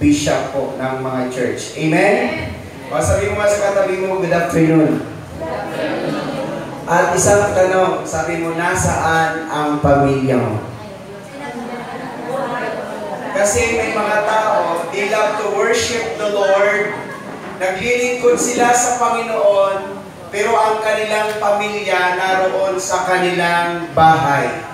bishop po ng mga church. Amen? O sabi mo nga sa katabi mo, good afternoon. At isang tanong, sabi mo, nasaan ang pamilya mo? Kasi may mga tao, they love to worship the Lord, naglilingkod sila sa Panginoon, pero ang kanilang pamilya naroon sa kanilang bahay.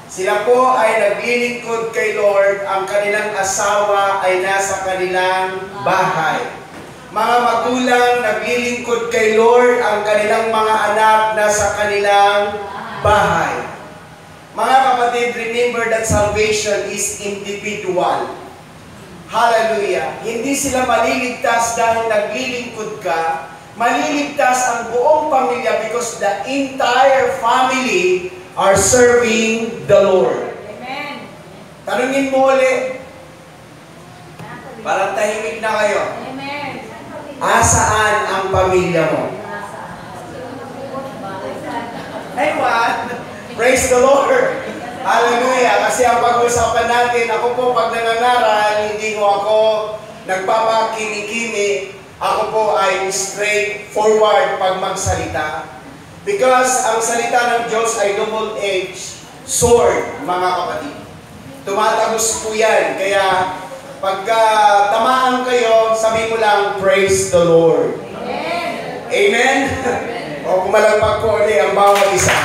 Sila po ay naglilingkod kay Lord, ang kanilang asawa ay nasa kanilang bahay. Mga magulang naglilingkod kay Lord, ang kanilang mga anak nasa kanilang bahay. Mga kapatid, remember that salvation is individual. Hallelujah. Hindi sila maliligtas dahil naglilingkod ka. Maliligtas ang buong pamilya because the entire family are serving the Lord. Amen. Tanungin mo ulit. Parang tahimik na kayo. Amen. Asaan ang pamilya mo? Aywan! Praise the Lord! Hallelujah! Kasi ang pag-uusapan natin, ako po pag nangangaral, hindi ko ako nagpapakini-kini, ako po ay straightforward pag magsalita. Because ang salita ng Diyos ay double-edged sword, mga kapatid. Tumatagos po yan. Kaya pagka tamaan kayo, sabi mo lang, praise the Lord. Amen. Amen? O pumalagpag po ulit ang bawat isa.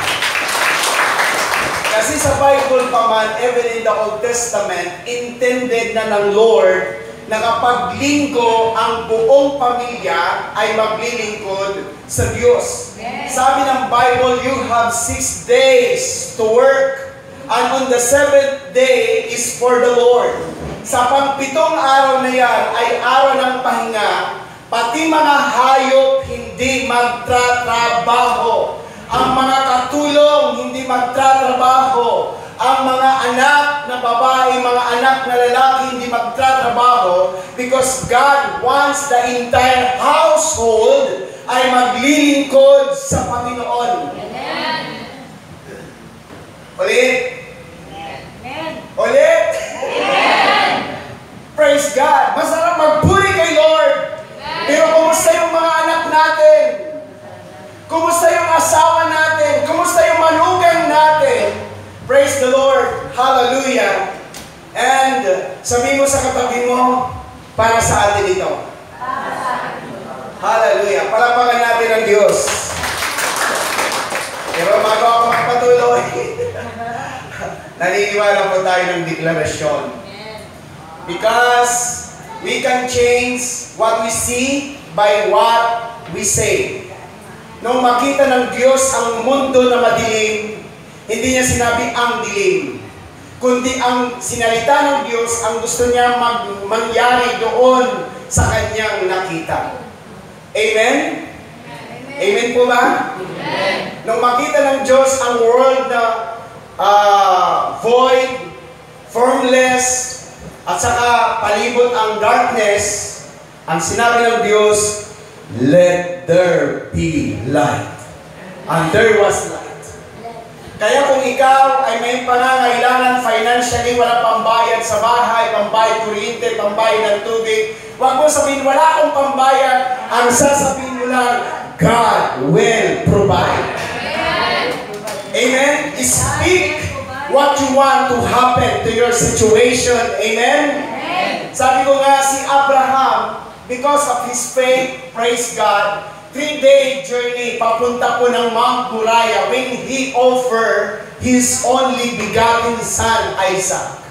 Kasi sa Bible pa man, even in the Old Testament, intended na ng Lord na kapag linggo ang buong pamilya ay maglilingkod sa Diyos. Amen. Sabi ng Bible, you have 6 days to work, and on the 7th day is for the Lord. Sa pang-pitong araw na yan ay araw ng pahinga, pati mga hayop hindi magtatrabaho. Ang mga katulong hindi magtatrabaho. Ang mga anak na babae, mga anak na lalaki hindi magtatrabaho because God wants the entire household ay maglilingkod sa Panginoon. Amen. Ulit. Amen. Ulit. Amen. Praise God. Masarap magpuri kay Lord. Pero kumusta yung mga anak natin? Kumusta yung asawa natin? Kumusta yung manugang natin? Praise the Lord. Hallelujah. And sabi mo sa katabi mo, para sa atin ito. Hallelujah. Palapakan natin ang Diyos. Pero bago ako magpatuloy, naniniwala po tayo ng deklarasyon. Because we can change what we see by what we say. Nung makita ng Diyos ang mundo na madilim, hindi niya sinabi ang dilim, kundi ang sinalita ng Diyos, ang gusto niya mangyari doon sa kanyang nakita. Amen? Amen po ba? Amen. Nung makita ng Diyos ang world na void, formless, at saka palibot ang darkness, ang sinabi ng Diyos, let there be light. And there was light. Kaya kung ikaw ay may pangangailangan financially, wala pambayad sa bahay, pambayad kuryente, pambayad ng tubig, huwag mo sabihin, wala akong pambayad. Ang sasabihin mo lang, God will provide. Amen. Amen? Speak what you want to happen to your situation. Amen? Amen. Sabi ko nga si Abraham, because of his faith, praise God, 3-day journey papunta po ng Mount Moriah when he offered his only begotten son, Isaac.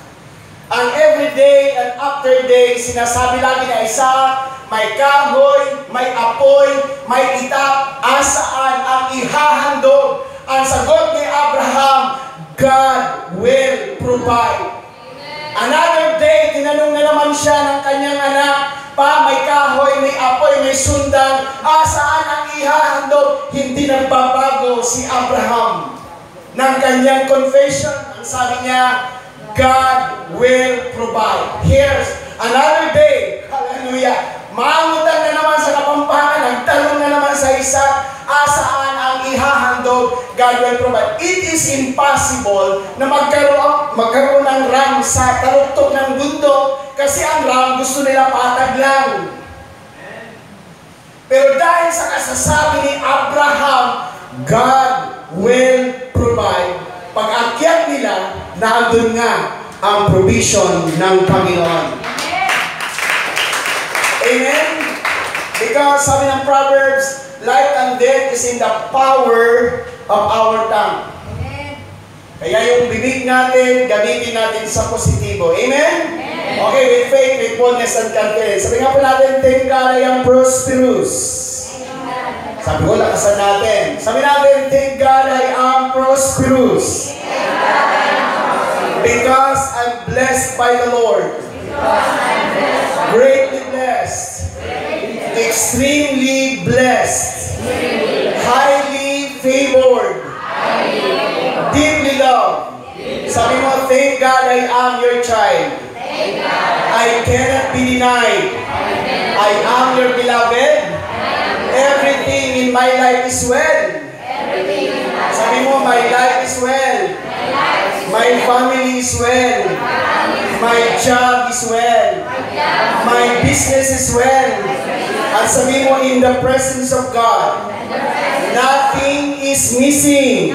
And every day and after day, sinasabi lagi ni Isaac, may kahoy, may apoy, may itak, asaan ang ihahandog. Ang sagot ni Abraham, God will provide. Another day, tinanong na naman siya ng kanyang anak, pa, may kahoy, may apoy, may sundan, saan ang ihahandog? Hindi nagbabago si Abraham ng kanyang confession. Ang sabi niya, God will provide. Here's another day. Hallelujah. Maangutan na naman sa kapampangan, nagtanong na naman sa Isaac, saan ang ihahandog? God will provide. It is impossible na magkaroon ng ram sa taluktok ng bundok kasi Kasi ang ram, gusto nila patag lang. Pero dahil sa kasasabi ni Abraham, God will provide. Pag-akyat nila, nandun nga ang provision ng Panginoon. Amen? Because sabi ng Proverbs, life and death is in the power of our tongue. Kaya yung bibig natin, gamitin natin sa positibo. Amen? Okay, with faith, with boldness and confidence. Sabi nga po natin, thank God I am prosperous. Sabi ko, lakasan natin. Sabi natin, thank God I am prosperous. Because I'm blessed by the Lord. Greatly blessed. Extremely blessed. Highly favored. Deeply loved. Sabi mo, thank God I am your child. I cannot be denied. I am your beloved. Everything in my life is well. Sabi mo, my life is well. My family is well. My job is well. My business is well. At sabi mo, in the presence of God, nothing is missing.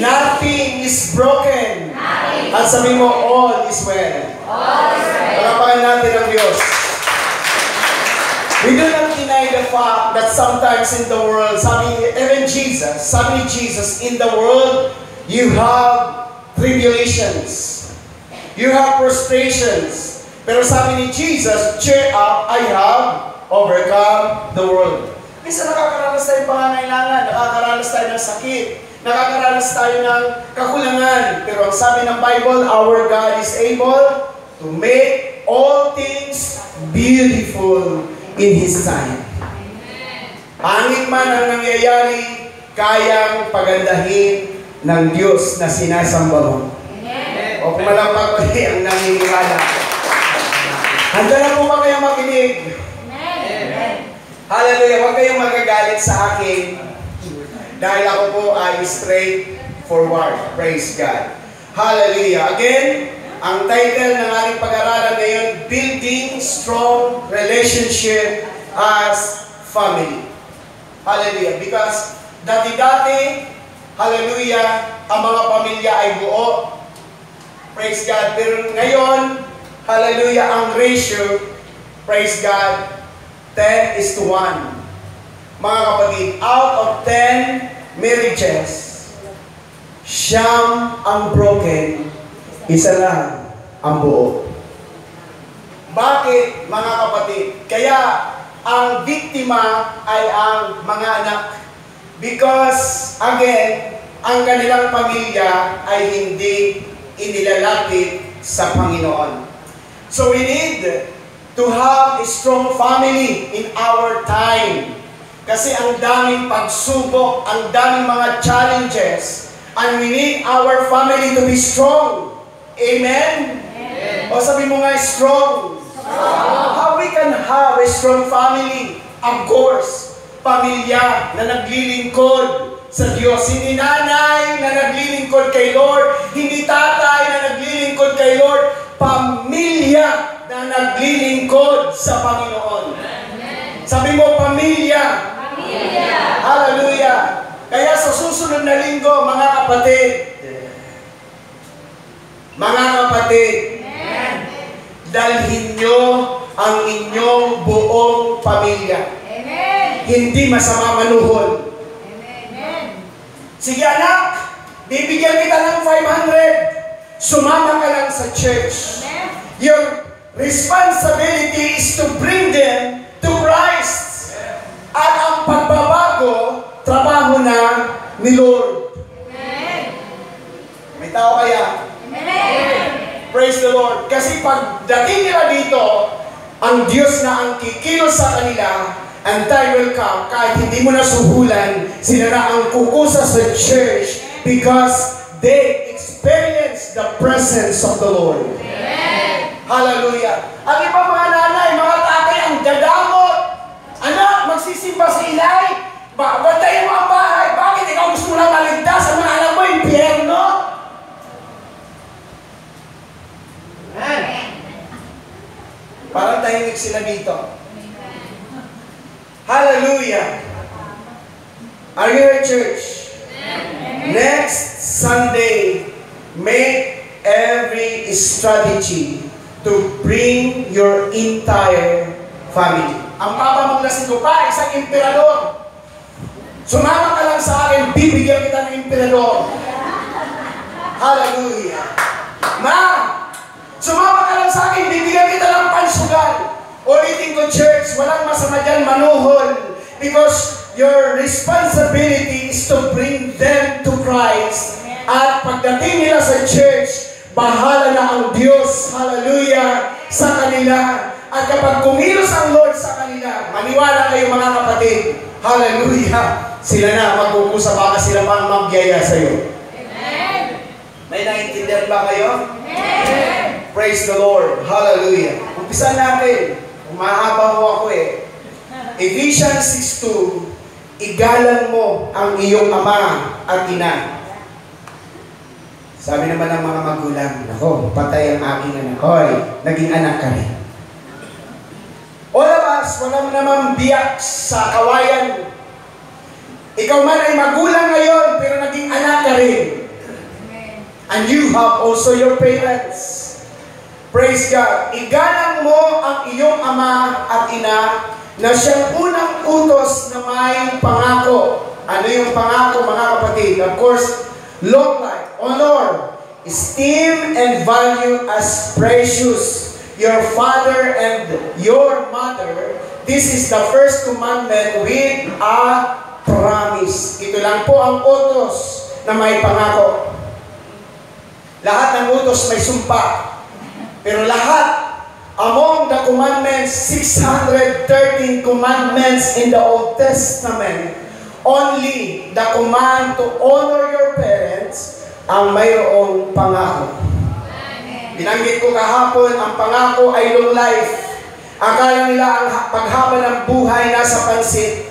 Nothing is broken. At sabi mo, all is well. Palapakan natin ang Diyos. We do not deny the fact that sometimes in the world, sabi ni Jesus, in the world, you have tribulations. You have frustrations. Pero sabi ni Jesus, cheer up, I have overcome the world. Minsan nakakaranas tayo ng pangangailangan, nakakaranas tayo ng sakit, nakakaranas tayo ng kakulangan. Pero ang sabi ng Bible, our God is able to make all things beautiful in His time. Pangit man ang nangyayari, kayang pagandahin ng Diyos na sinasamba mo. O pumalapag pa ang naniniwala. Handa na po ba kayong makinig? Hallelujah! Huwag kayong magagalit sa akin dahil ako po ay straightforward. Praise God. Hallelujah! Again, ang title ng ating pag-aralan ngayon, Building Strong Relationship as Family. Hallelujah! Because dati-dati, hallelujah, ang mga pamilya ay buo. Praise God. Pero ngayon, hallelujah, ang ratio, praise God, 10:1. Mga kapatid, out of 10 marriages, 9 ang broken, 1 lang ang buo. Bakit, mga kapatid? Kaya, ang biktima ay ang mga anak. Because, again, ang kanilang pamilya ay hindi inilalapit sa Panginoon. So we need to have a strong family in our time. Kasi ang daming pagsubok, ang daming mga challenges, and we need our family to be strong. Amen? Amen. O sabi mo nga, strong. How we can have a strong family? Of course, pamilya na naglilingkod sa Diyos. Hindi nanay na naglilingkod kay Lord. Hindi tatay na naglilingkod kay Lord. Pamilya na naglilingkod sa Panginoon. Sabi mo, pamilya. Pamilya. Hallelujah. Kaya sa susunod na linggo, mga kapatid, dalhin nyo ang inyong buong pamilya. Amen. Hindi masama manuhol. Amen. Sige anak, bibigyan kita ng 500. Sumama ka lang sa church. Amen. Your responsibility is to bring them to Christ. At ang pagbabago, trabaho na ni Lord. Amen. May tao kaya? Amen. Praise the Lord. Kasi pagdating nila dito, ang Diyos na ang kikilos sa kanila, and time will come, kahit hindi mo na suhulan, sila na ang kukusa sa church because they experience the presence of the Lord. Amen. Hallelujah. Ang iba mga nanay, mga tatay, ang dadamot. Anak, magsisimba sa ilay. Bantayin mo ang bahay. Bakit ikaw gusto mo lang maligtas? Ang mga anak mo, impyerno? Amen. Parang tahimik sila dito. Hallelujah! Are you here, church? Next Sunday, make every strategy to bring your entire family. Ang papa mong lasing pa, isang emperador. Sumama ka lang sa akin, bibigyan kita ng emperador. Hallelujah. Ma, sumama ka lang sa akin, bibigyan kita ng pansugal. Ulitin ko, church, walang masama dyan manuhol. Because your responsibility is to bring them to Christ. At pagdating nila sa church, bahala na ang Diyos, hallelujah, sa kanila. At kapag kumilos ang Lord sa kanila, maniwala kayo mga kapatid, hallelujah, sila na magkukusa, baka sila pang magyaya sa iyo. Amen. May naintindihan ba kayo? Amen. Praise the Lord, hallelujah. Umpisa natin, umahaba mo ako Ephesians 6:2, igalang mo ang iyong ama at ina. Sabi naman ng mga magulang, nako, patay ang aking anak. Hoy, naging anak ka rin. All of us, walang namang biyak sa kawayan. Ikaw man ay magulang ngayon, pero naging anak ka rin. And you have also your parents. Praise God. Igalang mo ang iyong ama at ina na siyang unang utos na may pangako. Ano yung pangako, mga kapatid? Of course, long life, honor, esteem, and value as precious your father and your mother. This is the first commandment with a promise. Ito lang po ang utos na may pangako. Lahat ng utos may sumpa. Pero lahat, among the commandments, 613 commandments in the Old Testament, only the command to honor your parents ang mayroong pangako. Binanggit ko kahapon, ang pangako ay long life. Akala nila ang paghaba ng buhay nasa pansit.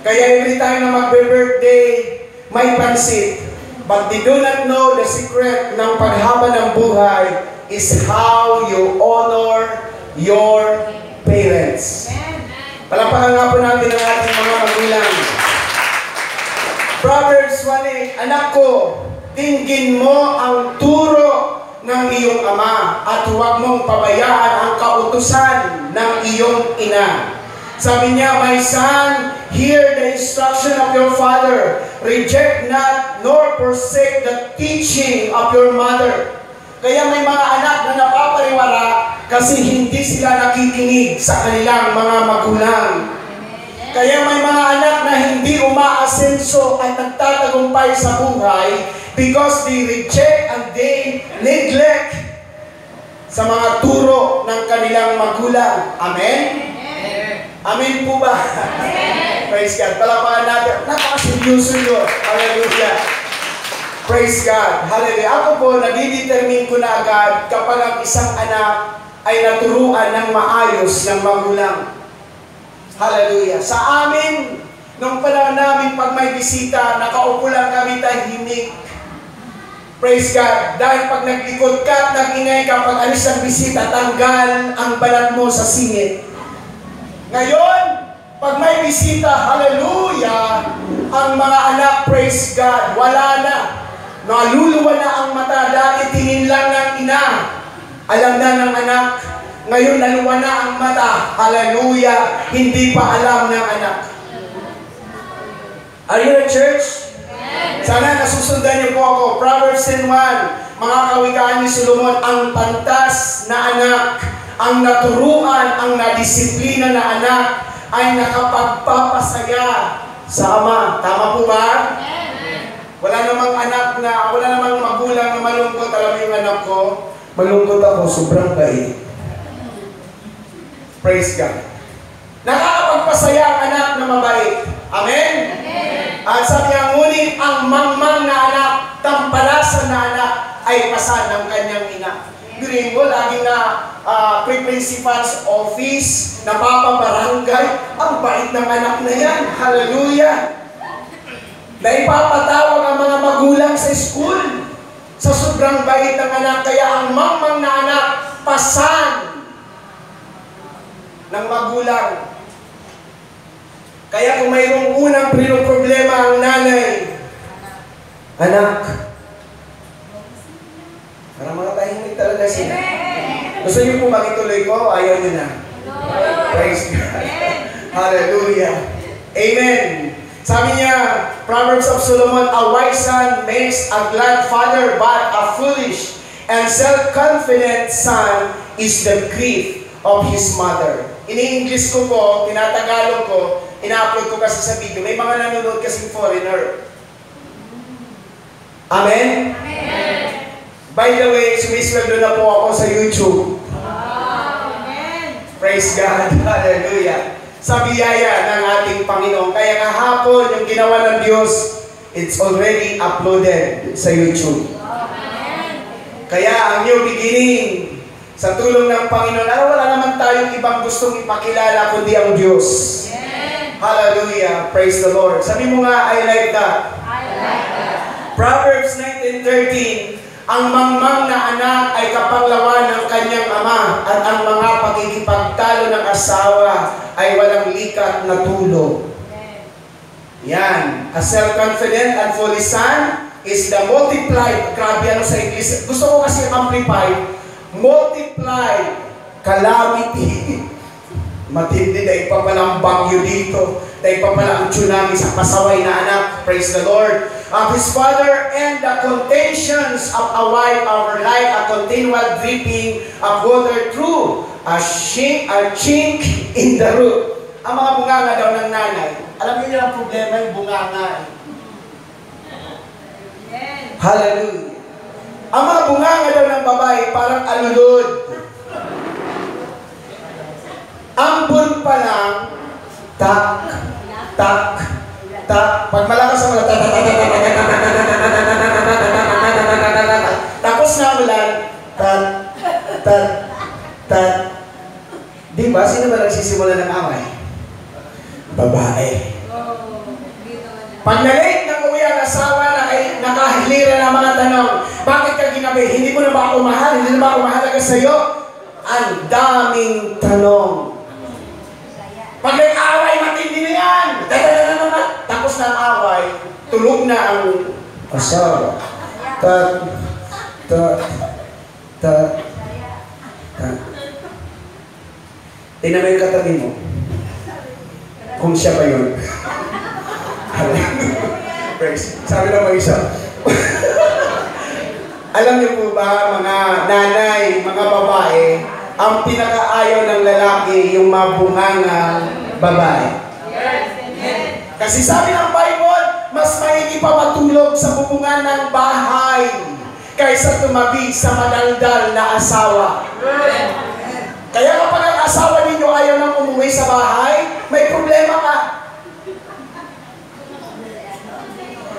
Kaya every time na magbe-birthday, may pansit. But they do not know the secret ng paghaba ng buhay is how you honor your parents. Palapakan nga po natin ang ating mga magulang. Proverbs 1:8, anak ko, dinggin mo ang turo ng iyong ama at huwag mong pabayaan ang kautusan ng iyong ina. Sabi niya, my son, hear the instruction of your father. Reject not nor forsake the teaching of your mother. Kaya may mga anak na napapariwara kasi hindi sila nakikinig sa kanilang mga magulang. Kaya may mga anak na hindi umaasenso at nagtatagumpay sa buhay because they reject and they neglect sa mga turo ng kanilang magulang. Amen? Amen po ba? Amen. Praise God. Palapakan natin. Napakaseryoso yun. Hallelujah. Praise God. Hallelujah. Ako po, nadidetermine ko na agad kapag ang isang anak ay naturuan ng maayos ng magulang. Hallelujah. Sa amin, nung panahon namin pag may bisita, nakaupo lang kami tahimik. Praise God. Dahil pag naglikod ka at nag-ingay ka, pag alis ang bisita, tanggal ang balat mo sa singit. Ngayon, pag may bisita, hallelujah, ang mga anak, praise God, wala na. Naluluwa na ang mata, dati tingin lang ng ina. Alam na ng anak. Ngayon, naluwa na ang mata. Hallelujah. Hindi pa alam ng anak. Are you in church? Sana nasusundan niyo po ako. Proverbs 10:1. Mga kawikaan ni Solomon, ang pantas na anak, ang naturuan, ang nadisiplina na anak, ay nakapagpapasaya sa ama. Tama po ba? Wala namang anak na, wala namang magulang na malungkot. Alam mo yung anak ko, malungkot ako, sobrang bait. Praise God. Nakakapagpasaya ang anak na mabait. Amen? Amen. At sabi niya, ngunit ang mangmang na anak, tampalasan na anak, ay pasan ng kanyang ina. Birin mo, lagi na pre-principal's office, napapabarangay, ang bait ng anak na yan. Hallelujah. Na ipapatawag ang mga magulang sa school sa sobrang bait ng anak. Kaya ang mangmang na anak, pasan ng magulang. Kaya kung mayroong unang problema ang nanay, anak, para mga tahimik talaga sila. Gusto niyo po makituloy ko? Ayaw niyo na. Praise God. Hallelujah. Amen. Sabi niya, Proverbs of Solomon, a wise son makes a glad father, but a foolish and self-confident son is the grief of his mother. Ini-English ko po, tinatagalog ko, ina-upload ko kasi sa video. May mga nanonood kasing foreigner. Amen? Amen. By the way, sumisweldo na po ako sa YouTube. Amen. Praise God. Hallelujah. Sa biyaya ng ating Panginoon. Kaya kahapon, yung ginawa ng Diyos, it's already uploaded sa YouTube. Amen. Kaya ang new beginning, sa tulong ng Panginoon, wala naman tayong ibang gustong ipakilala kundi ang Diyos. Amen. Hallelujah. Praise the Lord. Sabi mo nga, I like that. I like that. Proverbs 19:13, ang mangmang na anak ay kapanglawan ng kanyang ama, at ang mga pakikipagtalo ng asawa ay walang likat na tulog. Yan. A self-confident and foolish son is the multiplied. Grabe ano sa English. Gusto ko kasi amplified. Multiplied calamity. Matindi na ipapalang bagyo dito. Na ipapalang tsunami sa pasaway na anak. Praise the Lord. Of his father and the contentions of a wife are like a continual dripping of water through a chink in the root. Ang mga bunganga daw ng nanay. Alam niyo ang problema yung bunganga. Hallelujah. Ang mga bunganga daw ng babae parang alulod. Ang bun pa lang, tak, tak, tak. Pag malakas ang tapos na ulan, tat, tat, tat. Di ba? Sino ba nagsisimula ng away? Babae. Pag na-late ng uwi ang asawa na ay nakahilira ng mga tanong, bakit ka ginabi? Hindi mo na ba ako mahal? Hindi na ba ako mahalaga sa'yo? Ang daming tanong. Pag may away, matindi na yan. Tapos na ang away, tulog na ang asawa. Tat, tat, tat, tat. Tingnan mo yung katabi mo. Kung siya ba yun. Sabi na mo isa. Alam niyo po ba, mga nanay, mga babae, ang pinakaayaw ng lalaki, yung mabungangang babae. Kasi sabi ng Bible, mas maigi pa matulog sa bubungan ng bahay kaysa tumabi sa madaldal na asawa. Kaya kapag ang asawa ninyo ayaw nang umuwi sa bahay, may problema ka.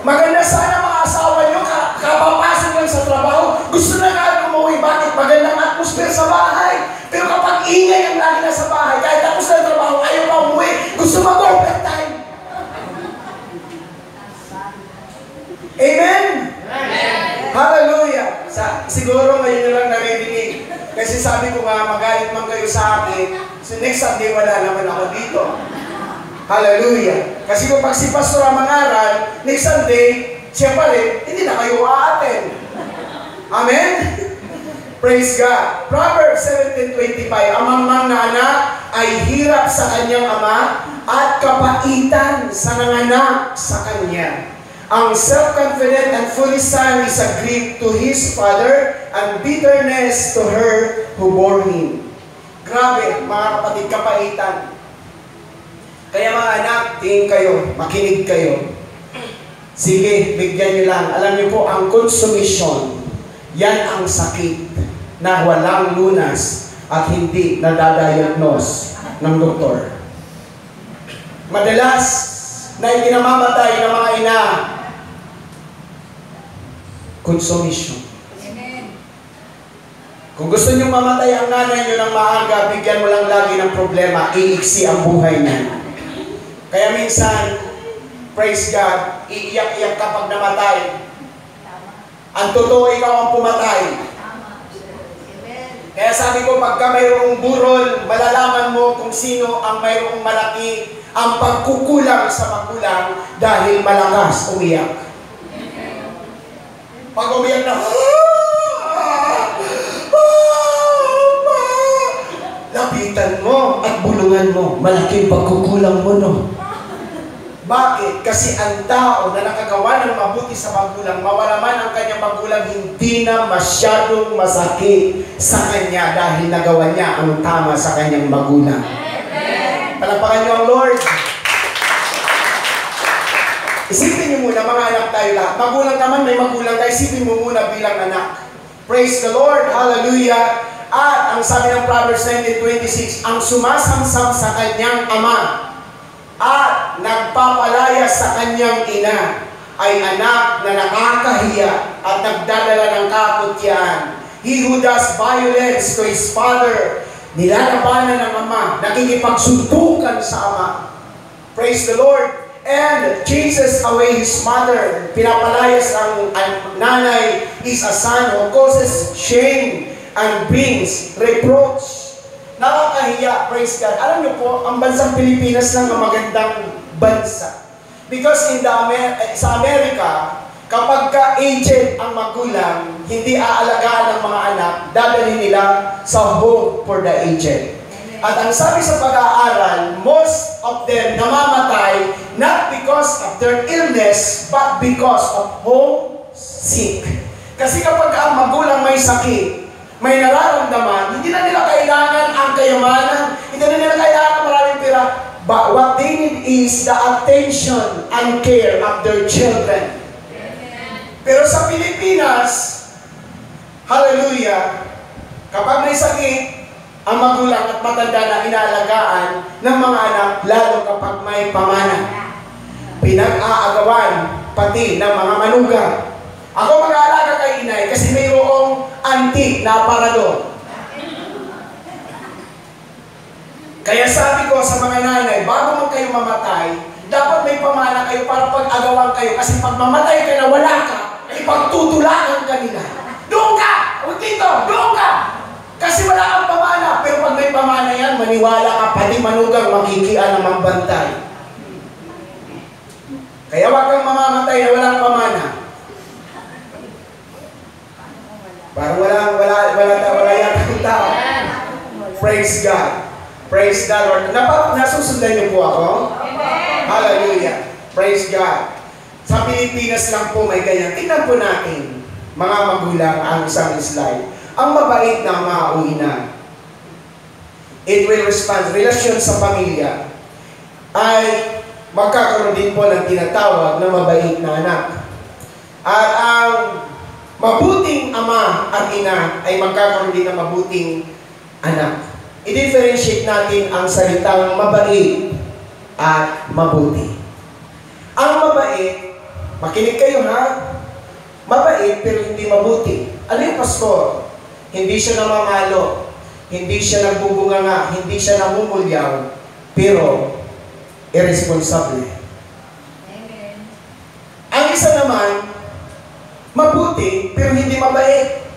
Maganda sana mga asawa nyo, kapapasok lang sa trabaho, gusto na nga umuwi. Bakit? Magandang atmosphere sa bahay. Pero kapag ingay ang lagi na sa bahay, kahit tapos na ang trabaho, ayaw pa umuwi, gusto mag-overtime. Amen? Amen. Hallelujah. Siguro ngayon nyo lang naririnig. Kasi sabi ko nga, magalit man kayo sa akin, so next Sunday wala naman ako dito. Hallelujah. Kasi kung pag si Pastor ang mangaral, next Sunday, siya pa rin, hindi na kayo aaten. Amen? Praise God. Proverbs 17:25, ang mangmang na anak ay hirap sa kanyang ama at kapaitan sa nanganak sa kanya. Ang self-confident and foolish son is a grief to his father and bitterness to her who bore him. Grabe, mga kapatid, kapaitan. Kaya mga anak, tingin kayo, makinig kayo. Sige, bigyan niyo lang. Alam niyo po, ang consumption, yan ang sakit na walang lunas at hindi nadadiagnose ng doktor. Madalas na ikinamamatay ng mga ina, consumption. Kung gusto niyo mamatay ang nanay niyo ng maaga, bigyan mo lang lagi ng problema, iiksi ang buhay niya. Kaya minsan, praise God, iiyak-iyak kapag namatay. Ang totoo, ikaw ang pumatay. Kaya sabi ko, pagka mayroong burol, malalaman mo kung sino ang mayroong malaki ang pagkukulang sa magulang dahil malakas umiyak. Pag umiyak na, lapitan mo at bulungan mo. Malaking pagkukulang mo, no? Bakit? Kasi ang tao na nakagawa ng mabuti sa magulang, mawala man ang kanyang magulang, hindi na masyadong masakit sa kanya dahil nagawa niya ang tama sa kanyang magulang. Palapakan niyo ang Lord. Isipin niyo muna, mga anak tayo lahat. Magulang naman, may magulang tayo. Isipin mo muna bilang anak. Praise the Lord. Hallelujah. At ang sabi ng Proverbs 19:26, ang sumasamsam sa kanyang ama at nagpapalaya sa kanyang ina ay anak na nakakahiya at nagdadala ng kaputyan. He who does violence to his father, nilalabanan ng ama, nakikipagsuntukan sa ama. Praise the Lord. And chases away his mother. Pinapalayas ang nanay is a son who causes shame and brings reproach. Nakakahiya, praise God. Alam niyo po, ang bansang Pilipinas lang ang magandang bansa. Because sa Amerika, kapag ka-aged ang magulang, hindi aalagaan ng mga anak, dadalhin nila sa home for the aged. At ang sabi sa pag-aaral, most of them namamatay not because of their illness, but because of homesick. Kasi kapag ang magulang may sakit, may nararamdaman, hindi na nila kailangan ang kayamanan, hindi na nila kailangan maraming pera, but what they need is the attention and care of their children. Pero sa Pilipinas, hallelujah, kapag may sakit, ang magulang at matanda na inaalagaan ng mga anak, lalo kapag may pamana. Pinag-aagawan pati ng mga manugang. Ako mag-aalaga kay inay kasi mayroong auntie na aparador. Kaya sabi ko sa mga nanay, bago man kayo mamatay, dapat may pamana kayo para pag-agawan kayo. Kasi pag mamatay ka na wala ka, ipagtutulakan ka nila. Doon ka! Huwag dito! Doon ka! Kasi wala kang pamana. Pero pag may pamana yan, maniwala ka, pati manugang makikian ng magbantay. Kaya wag kang mamamatay na walang pamana. Parang wala yata ang tao. Praise God. Praise the Lord. Nasusundan niyo po ako? Hallelujah. Praise God. Sa Pilipinas lang po may ganyan. Tingnan po natin, mga magulang, ang isang slide. Ang mabait na ama o ina, it will respond. Relasyon sa pamilya ay magkakaroon din po ng tinatawag na mabait na anak. At ang mabuting ama at ina ay magkakaroon din ng mabuting anak. I-differentiate natin ang salitang mabait at mabuti. Ang mabait, makinig kayo ha, mabait pero hindi mabuti. Ano yung pastor? Hindi siya namamalo, hindi siya nagbubunganga, hindi siya namumulyaw, pero irresponsible. Amen. Ang isa naman, mabuti, pero hindi mabait.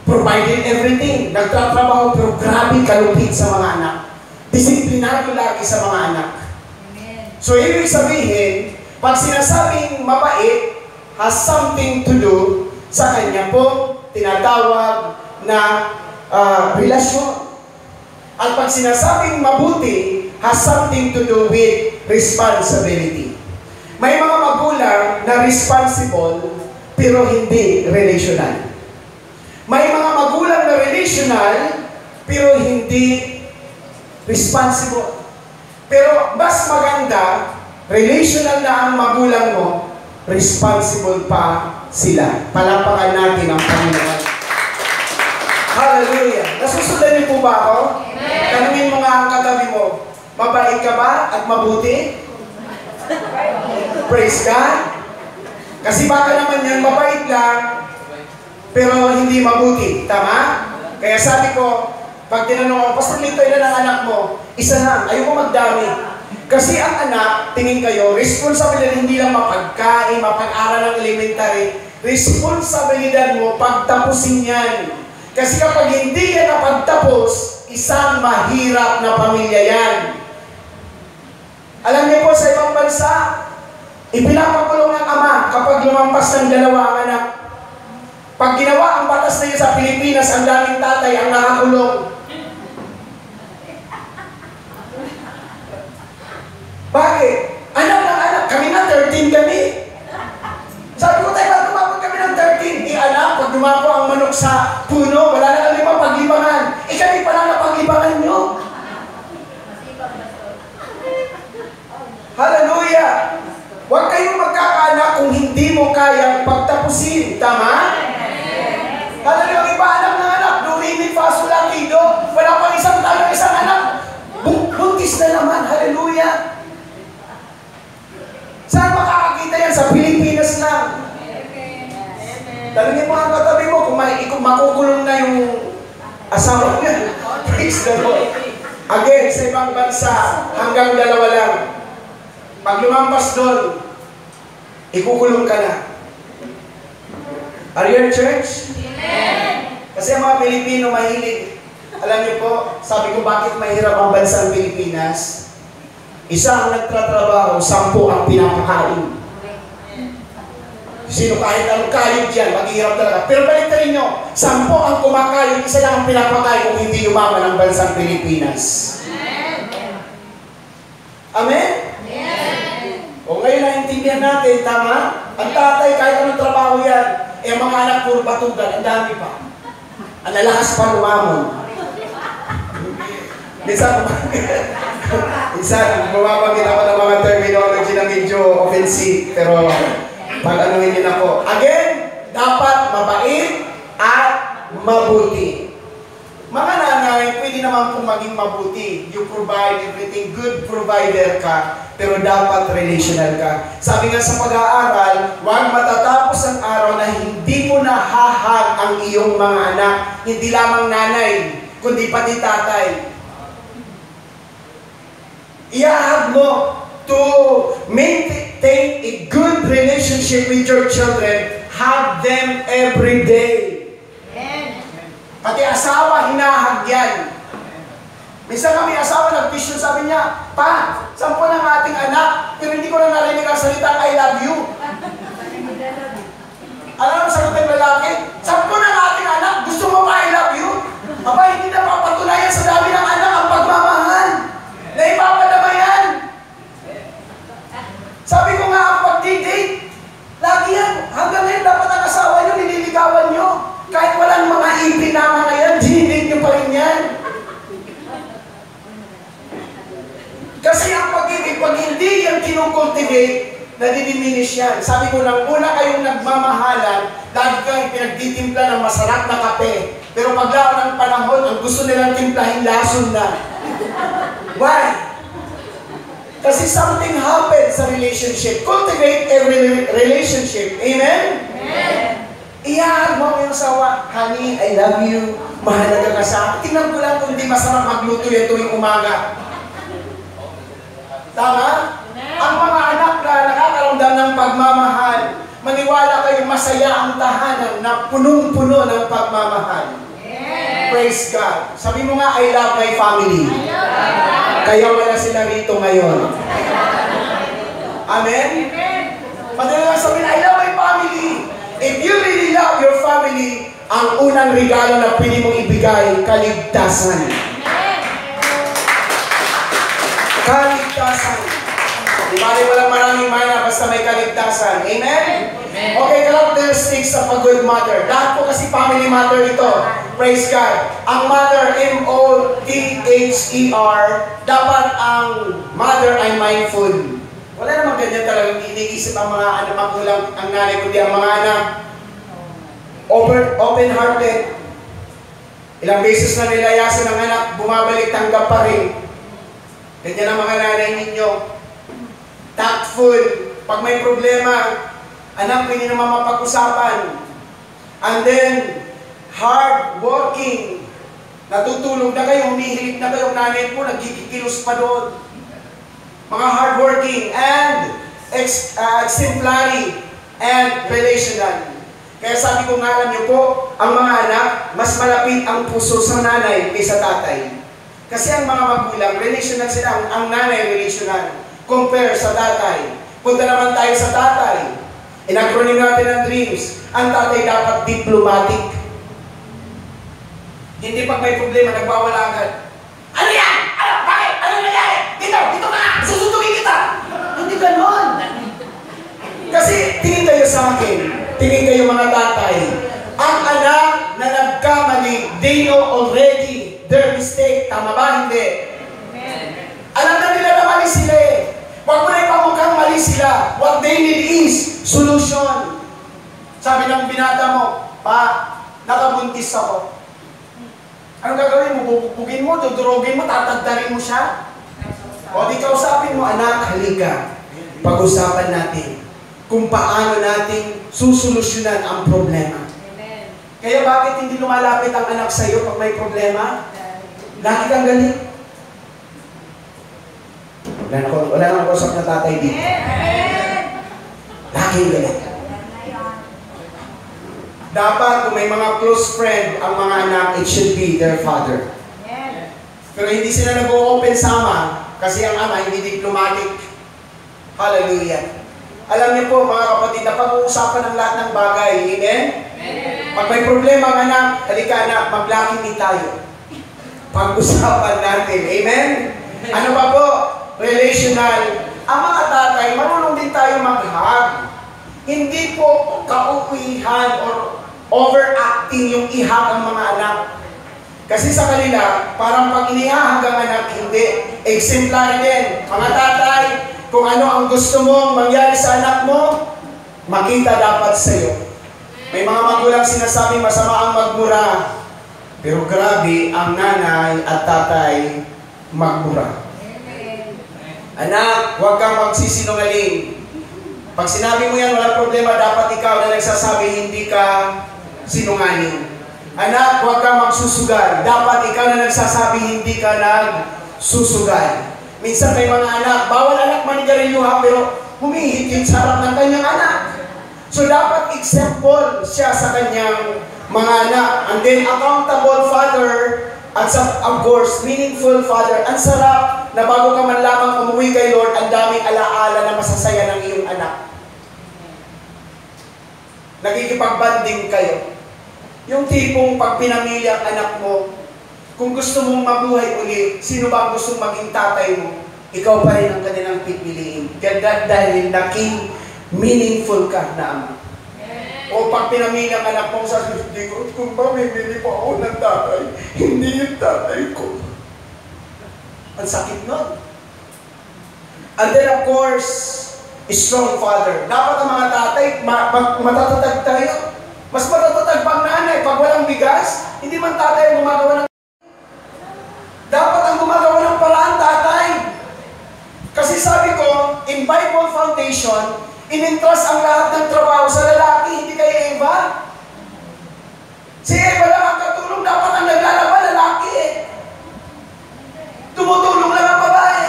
Provided everything. Nagtatrabaho, pero grabe kalupit sa mga anak. Disiplinado lagi sa mga anak. Amen. So, ibig sabihin, pag sinasabing mabait, has something to do sa kanya po, tinatawag na relasyon. At pag sinasabing mabuti, has something to do with responsibility. May mga magulang na responsible, pero hindi relational. May mga magulang na relational, pero hindi responsible. Pero mas maganda, relational na ang magulang mo, responsible pa sila. Palapakan natin ang Panginoon. Hallelujah. Nasusundan niyo po ba ako? Amen. Tanungin mo nga ang katabi mo, mabait ka ba at mabuti? Praise God. Kasi baka naman yan, mabait lang, pero hindi mabuti. Tama? Kaya sabi ko, pag tinanong ako, Pastor Lito, ilan ang anak mo? Isa lang, ayoko magdami. Kasi ang anak, tingin kayo, responsibilidad hindi lang mapagkain, mapag-aral ng elementary. Responsibilidad mo, pagtapusin yan. Kasi kapag hindi yan napagtapos, isang mahirap na pamilya yan. Alam niyo po, sa ibang bansa, ipinapakulong ng ama kapag lumampas ng 2 anak. Pag ginawa ang batas na yun sa Pilipinas, ang daming tatay ang nakakulong. Bakit? Anak ng anak, kami na 13 kami. Sabi ko tayo, ba't tumapag kami ng 13? Anak, pag dumapo ang manok sa puno, wala na kami paglibangan. Kami pala na paglibangan nyo. Hallelujah! Huwag kayong magkakaanak kung hindi mo kayang pagtapusin. Tama? Hallelujah! Iba anak ng anak. Do, re, mi, fa, sol, la, ti, do. Wala pang isang tayo, isang anak. Buntis na naman. Hallelujah! Saan makakakita yan? Sa Pilipinas lang. Talangin mo ang katabi mo kung makukulong na yung asawa niya. Praise the Lord. Again, sa ibang bansa, hanggang 2 lang. Pag lumampas doon, ikukulong ka na. Are you in church? Amen. Kasi ang mga Pilipino mahilig. Alam niyo po, sabi ko bakit mahirap ang bansang Pilipinas? Isa ang nagtatrabaho, 10 ang pinapakain. Sino kahit anong kayod dyan, maghihirap talaga. Pero baliktarin nyo, 10 ang kumakayod, isa lang ang pinapakain kung hindi yumaman ang bansang Pilipinas. Amen? O ngayon naintindihan natin, tama? Ang tatay, kahit anong trabaho yan, ang mga anak puro batugan, ang dami pa. Ang lalakas pa lumamon. Minsan, bumabagin ako ng mga terminology na medyo offensive, pero pag-anuhin din ako. Again, dapat mabait at mabuti. Mga nanay, pwede naman pong maging mabuti. You provide everything, good provider ka, pero dapat relational ka. Sabi nga sa pag-aaral, huwag matatapos ang araw na hindi mo nahahag ang iyong mga anak. Hindi lamang nanay, kundi pati tatay. Iahag mo to maintain a good relationship with your children. Have them every day. Pati asawa, hinahag yan. Minsan kami asawa, nag-vision, sabi niya, Pa, 10 ng ating anak, pero hindi ko na narinig ang salitang I love you. Alam mo, sagot ng lalaki, 10 ng ating anak, gusto mo pa I love you? Aba, hindi na papatunayan sa dami ng anak ang pagmamahal. Na ipapadama yan. Sabi ko nga, ang pag-date, lagi yan. Hanggang ngayon, dapat ang asawa nyo, nililigawan nyo. Kahit walang mga ipin na mga yan, dinidate nyo pa rin yan. Kasi ang pag-ibig, pag hindi yan kinukultivate, nadidiminish yan. Sabi ko, nang una kayong nagmamahalan, lagi kayong pinagtitimpla ng masarap na kape. Pero paglaon ng panahon, ang gusto nilang timplahin, lason na. Why? Kasi something happened sa relationship. Cultivate every relationship. Amen? Amen. Iyahag mo yung asawa, honey, I love you, mahalaga ka sa akin. Tingnan ko lang kung di masarap magluto yan tuwing umaga. Tama? Ang mga anak na nakakaramdam ng pagmamahal, maniwala kayo masaya ang tahanan na punong-puno ng pagmamahal. Praise God. Sabi mo nga, I love my family. Kaya wala sila rito ngayon. Amen? Madali lang sabihin, I love my family. If you really love your family, ang unang regalo na pwede mong ibigay, kaligtasan. Kaligtasan. Di ba walang maraming mana basta may kaligtasan. Amen? Okay, characteristics of a good mother. Lahat po kasi family mother ito. Praise God. Ang mother, M-O-T-H-E-R, dapat ang mother ay mindful. Wala namang ganyan talagang iniisip ang mga magulang, ang nanay, kundi ang mga anak. Open-hearted. Ilang beses na nilayasan ng anak, bumabalik, tanggap pa rin. Ganyan ang mga nanay ninyo. Tactful. Pag may problema, anak, pwede naman mapag-usapan. And then, hard-working. Natutulog na kayo, humihilig na kayo, nanay po, nagkikikilos pa doon. Mga hardworking and exemplary and relational. Kaya sabi ko nga, alam niyo po, ang mga anak, mas malapit ang puso sa nanay kaysa tatay. Kasi ang mga magulang, relational sila, ang nanay relational, compare sa tatay. Punta naman tayo sa tatay. In-acronym natin ang dreams. Ang tatay dapat diplomatic. Hindi pag may problema, nagbawala agad. Ano yan? Ano? Bakit? Ano nangyari? Dito! Dito ka na! Susundugin kita! Hindi ganon! Kasi tingin kayo sa akin, tingin kayo mga tatay, ang anak na nagkamali, they know already their mistake. Tama ba? Hindi. Alam na nila na mali sila eh. Huwag mo na ipamukhang mali sila. What they need is solution. Sabi ng binata mo, pa, nakabuntis ako. Anong gagawin mo? Bubugin mo, dudurugin mo, tatagdarin mo siya? O di kausapin mo, anak, halika. Pag-usapan natin kung paano natin susolusyonan ang problema. Amen. Kaya bakit hindi lumalapit ang anak sa iyo pag may problema? Lagi kang galit. Wala nang usap na tatay dito. Lagi kang galit. Dapat kung may mga close friend ang mga anak, it should be their father. Pero hindi sila nag-o-open sama kasi ang ama hindi diplomatic. Hallelujah. Alam niyo po mga kapatid, na pag-uusapan ang lahat ng bagay. Amen? Pag may problema ang anak, halika anak, mag-lucky tayo. Pag-usapan natin. Amen? Ano ba po? Relational. Ang mga tatay, marunong din tayo mag-hug. Hindi po kauuwihan or overacting yung ihag ang mga anak. Kasi sa kanila, parang pag inihahag ang anak, hindi. Exemplary din. Mga tatay, kung ano ang gusto mong mangyari sa anak mo, makita dapat sa iyo. May mga magulang sinasabi masama ang magmura. Pero grabe ang nanay at tatay magmura. Anak, huwag kang magsisinungaling. Pag sinabi mo yan, walang problema, dapat ikaw na nagsasabi, hindi ka sinungaling. Anak, huwag kang magsusugal. Dapat ikaw na nagsasabi, hindi ka nagsusugal. Minsan may mga anak, bawal anak manigarilyo ha, pero humihigit sa harap ng kanyang anak. So dapat example siya sa kanyang mga anak. And then accountable father, at of course, meaningful father. Ang sarap na bago ka man lamang umuwi kay Lord, ang daming alaala na masasaya ng iyong anak. Nagkikipag-banding kayo. Yung tipong pag pinamilya ang anak mo, kung gusto mong mabuhay uli, sino ba ang gustong maging tatay mo? Ikaw pa rin ang kanilang pipiliin. Dahil naging meaningful ka na ama. O pag pinamilya ang anak mo, sasabihin ko, kung mamimili po ako ng tatay, hindi yung tatay ko. Ang sakit nun. And then of course, a strong father. Dapat ang mga tatay, matatatag tayo. Mas matatatag pang nanay. Pag walang bigas, hindi man tatay ang gumagawa ng dapat ang gumagawa ng paraan, tatay. Kasi sabi ko, in Bible Foundation, in-entrust ang lahat ng trabaho sa lalaki, hindi kay Eva. Si Eva lang ang katulong, dapat ang naglalaba, lalaki eh. Tumutulong lang ang babae.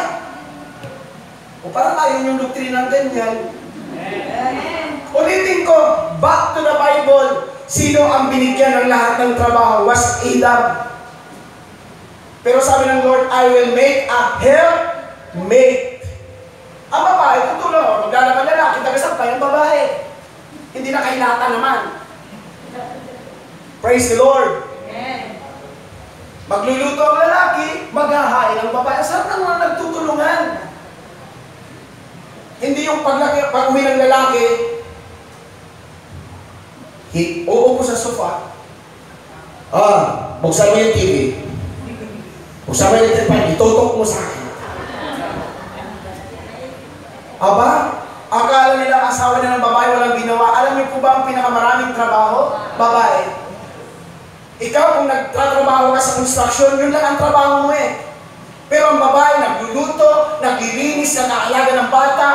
O parang ayaw yung doktrina ng ganyan. Ulitin ko, back to the Bible. Sino ang binigyan ng lahat ng trabaho? Was Adam. Pero sabi ng Lord, I will make a helpmate. Ang babae, tutulong ako. Maglalaban lalaki, tagasabay ang babae. Hindi na kailata naman. Praise the Lord. Magluluto ang lalaki, maghahain ang babae. Saan ang mga nagtutulungan? Hindi yung pag-uwi ng lalaki, uupo sa sofa. Buksan mo yung TV. Buksan mo yung telepan, itutok mo sa akin. Aba, akala nila asawa na ng babae walang ginawa. Alam niyo po ba ang pinakamaraming trabaho? Babae. Ikaw kung nagtatrabaho ka sa construction, yun lang ang trabaho mo eh. Pero ang babae, nagluluto, naglilinis, nag-aalaga ng bata,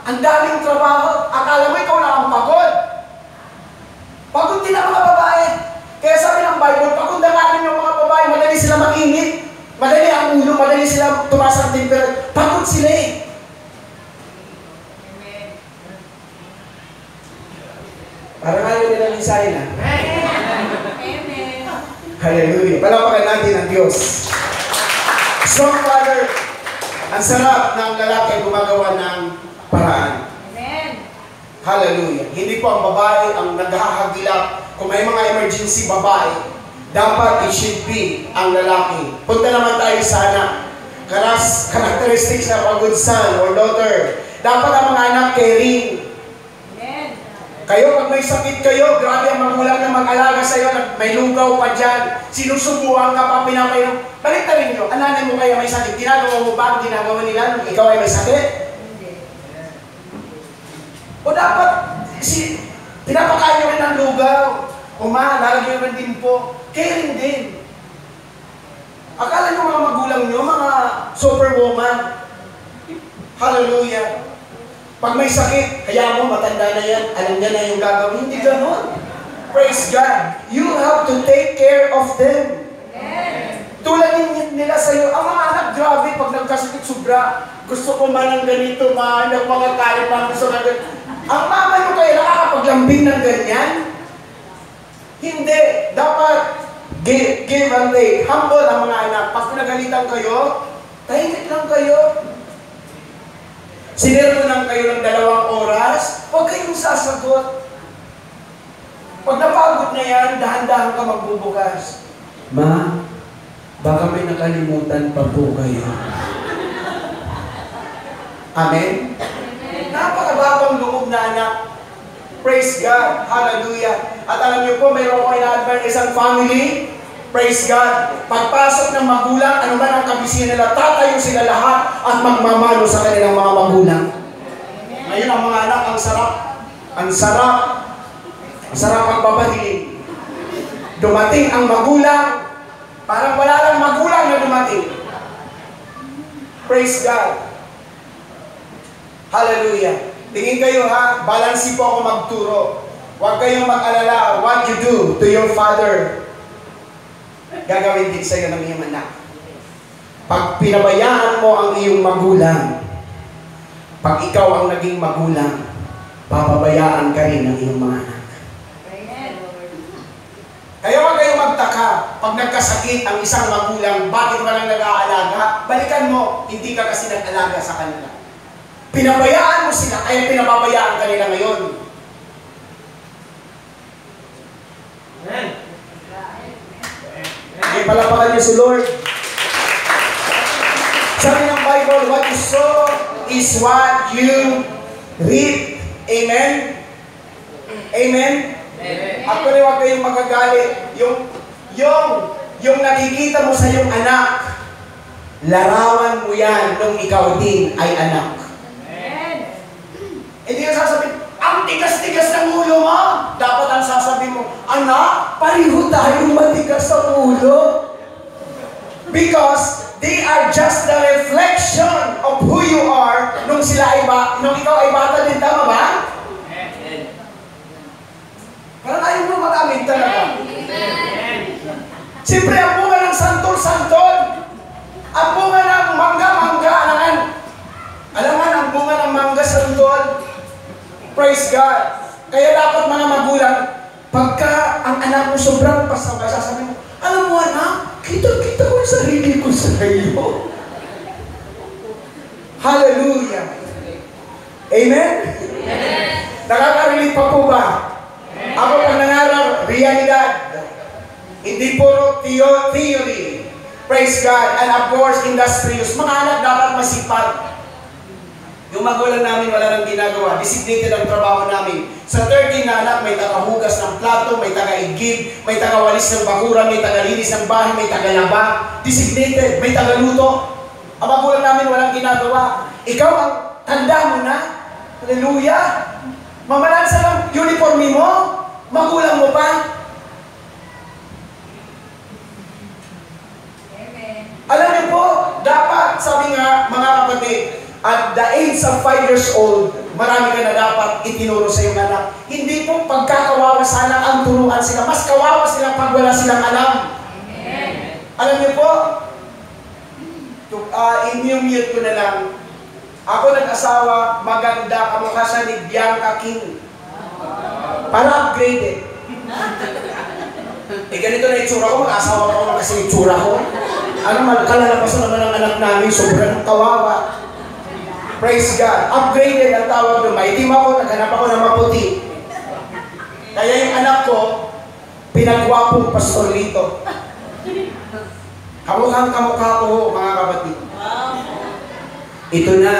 ang daming trabaho. Akala mo ikaw lang ang pagod. Pagod din ang mga babae. Kaya sabi ng Bible, pagod na natin yung mga babae, madali sila mag-init. Madali ang ulo, madali sila tumaas ang temperature. Pagod sila eh. Parang ayaw nila mensahe na? Amen. Hallelujah. Palapakan natin ang Diyos. Strong Father, ang sarap ng lalaki ay gumagawa ng paraan. Amen. Hallelujah. Hindi po ang babae ang naghahagilap. Kung may mga emergency babae, dapat it should be ang lalaki. Punta naman tayo sa anak. Characteristics ng a good son or daughter. Dapat ang mga anak caring. Amen. Kayo, pag may sakit kayo, grabe ang magulang na mag-alaga sa'yo, may lugaw pa dyan, sinusubuhan ka pa, pinapainom. Balik na rin nyo, ananay mo kaya may sakit. Ginagawa mo ba ang ginagawa nila nung ikaw ay may sakit? Hindi. O dapat, pinapakain nyo rin ng lugaw. O ma, lalagyan rin din po. Caring din. Akala nyo mga magulang nyo, mga superwoman. Hallelujah. Pag may sakit, kaya mo, matanda na yan, alam niya na yung gagawin. Hindi ganon. Praise God. You have to take care of them. Amen. Tulad nila sa'yo, ang mga anak, grabe, pag nagkasakit sobra, gusto ko man ng ganito, mga kalit, gusto na ganito. Ang mama nyo kayo nakakapaglambing ng ganyan? Hindi. Dapat give and take. Humble ang mga anak. Pag pinagalitan kayo, tahimik lang kayo. Sinermonan kayo ng 2 oras, huwag kayong sasagot. Pag napagod na yan, dahan-dahan ka magbubukas. Ma, baka may nakalimutan pa po kayo. Amen? Napakababang loob na anak. Praise God. Hallelujah. At alam niyo po, mayroon ko ina-advert isang family. Praise God. Pagpasok ng magulang, ano man ang kabisihan nila, tatayo sila lahat at magmamano sa kanilang mga magulang. Ngayon ang mga anak, ang sarap. Ang sarap. Ang sarap ang babahiling. Dumating ang magulang, parang wala lang magulang na dumating. Praise God. Hallelujah. Tingin kayo ha, balansi po ako magturo. Huwag kayong mag-alala what you do to your father. Gagawin din sa'yo ng iyong anak. Pag pinabayaan mo ang iyong magulang, pag ikaw ang naging magulang, papabayaan ka rin ng iyong mga anak. Amen. Kaya huwag kayong magtaka, pag nagkasakit ang isang magulang, bakit walang nag-aalaga? Balikan mo, hindi ka kasi nag-alaga sa kanila. Pinabayaan mo sila, kaya pinababayaan ka nila ngayon. Amen. Okay, palapakan niyo si Lord. Sabi ng Bible, what you sow is what you reap. Amen? Amen? Amen. Actually, huwag kayong magagalit. Yung nakikita mo sa iyong anak, larawan mo yan nung ikaw din ay anak. Amen. Hindi ka sasabihin, ang tigas-tigas ng ulo mo. Dapat ang sasabihin mo, anak, pareho tayong matigas sa ulo. Because they are just the reflection of who you are nung ikaw ay bata din, tama ba? Parang ayaw mo mag-amin talaga. Siyempre, ang bunga ng santol-santol. Ang bunga ng mangga-mangga. Alangan, ang bunga ng mangga-santol. Praise God. Kaya dapat mga magulang, pagka ang anak mo sobrang pasaway, sasabihin mo, alam mo anak, kita-kita ko yung sarili ko sa iyo. Hallelujah. Amen? Amen. Nakaka-relate pa po ba? Ako pag nangaral, realidad. Hindi puro theory. Praise God. And of course, industrious. Mga anak dapat masipag. Yung magulang namin wala nang ginagawa. Designated ang trabaho namin. Sa 13 na anak, may tagahugas ng plato, may taga-igib, may tagawalis ng bakura, may tagalinis ng bahay, may tagalaba. Designated, may tagaluto. Ang magulang namin walang ginagawa. Ikaw ang tanda mo na. Hallelujah. Mamalansa lang uniforme mo. Magulang mo pa. Amen. Alam niyo po, dapat, sabi nga mga kapatid, at the age of 5 years old, marami ka na dapat itinuro sa iyong anak. Hindi po pagkakawawa sa anak ang turuan sila. Mas kawawa sila pag wala silang alam. Amen. Alam niyo po, i-mute ko na lang. Ako nag-asawa, maganda, kamukha siya ni Bianca King. Para upgraded. Ganito na itsura ko, mag-asawa ko kasi itsura ko. Kalalabasan naman ang anak namin, sobrang kawawa. Praise God. Upgraded ang tawag doon. Maitim ako, naghanap ako ng maputi. Kaya yung anak ko, pinagwapong Pastor Lito. Kamukhang kamukha ko, mga kapatid. Ito na.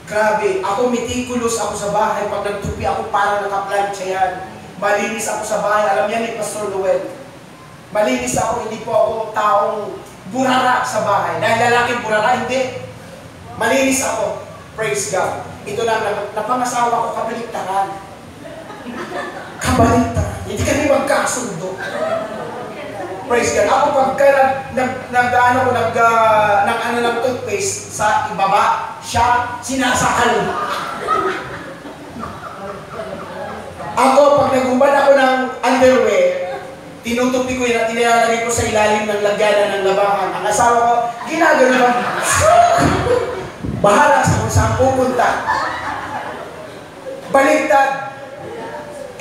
Grabe, ako meticulous ako sa bahay. Pag nagtupi ako, parang nakaplansya yan. Malinis ako sa bahay. Alam yan ni Pastor Noel. Malinis ako, hindi po ako taong burara sa bahay. Dahil lalaking burara, hindi. Malinis ako. Praise God. Ito lang, napangasawa ko, kabaliktaran. Kabaliktaran. Hindi kami magkasundo. Praise God. Ako pagka ng toothpaste sa ibaba, siya sinasakal. Ako, pag nagubad ako ng underwear, tinutupi ko yun at nilalagay ko sa ilalim ng lagyanan ng labahan. Ang asawa ko, ginagano ba? Bahala sa kung saan pupunta. Baliktad.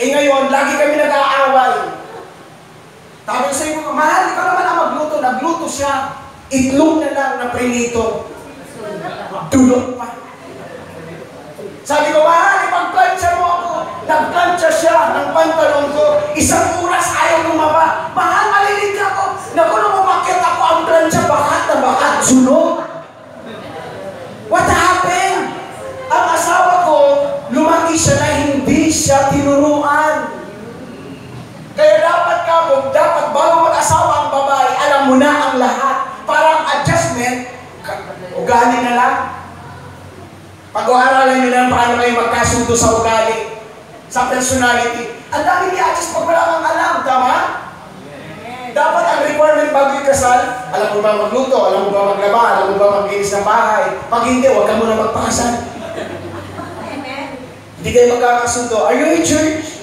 Ngayon, lagi kami nag-aaway. Sabi ko sa iyo, mahal, ikaw naman ang magluto. Nagluto siya. Itlog na lang na prinito. Dulok pa. Sabi ko, mahal, ipag-plancha mo ako. Nag-plancha siya ng pantalon ko. Isang oras ayaw lumaba. Mahal, malilig ako. Naku, nung umakyat ako ang plancha, bakat na bakat. Sunog. What happened? Ang asawa ko, lumaki siya na hindi siya tinuruan. Kaya dapat bago mag-asawa ang babae, alam mo na ang lahat. Parang adjustment, ugali na lang. Pag-uaralan nyo na paano kayo magkasundo sa ugali, sa personality. Ang dami i-adjust pag wala kang alam, tama? Dapat ang requirement bago ikasal, alam mo ba magluto, alam mo ba maglaba, alam mo ba maglinis ng bahay. Pag hindi, huwag ka muna magpakasal. Hindi kayo magkakasundo. Are you in church?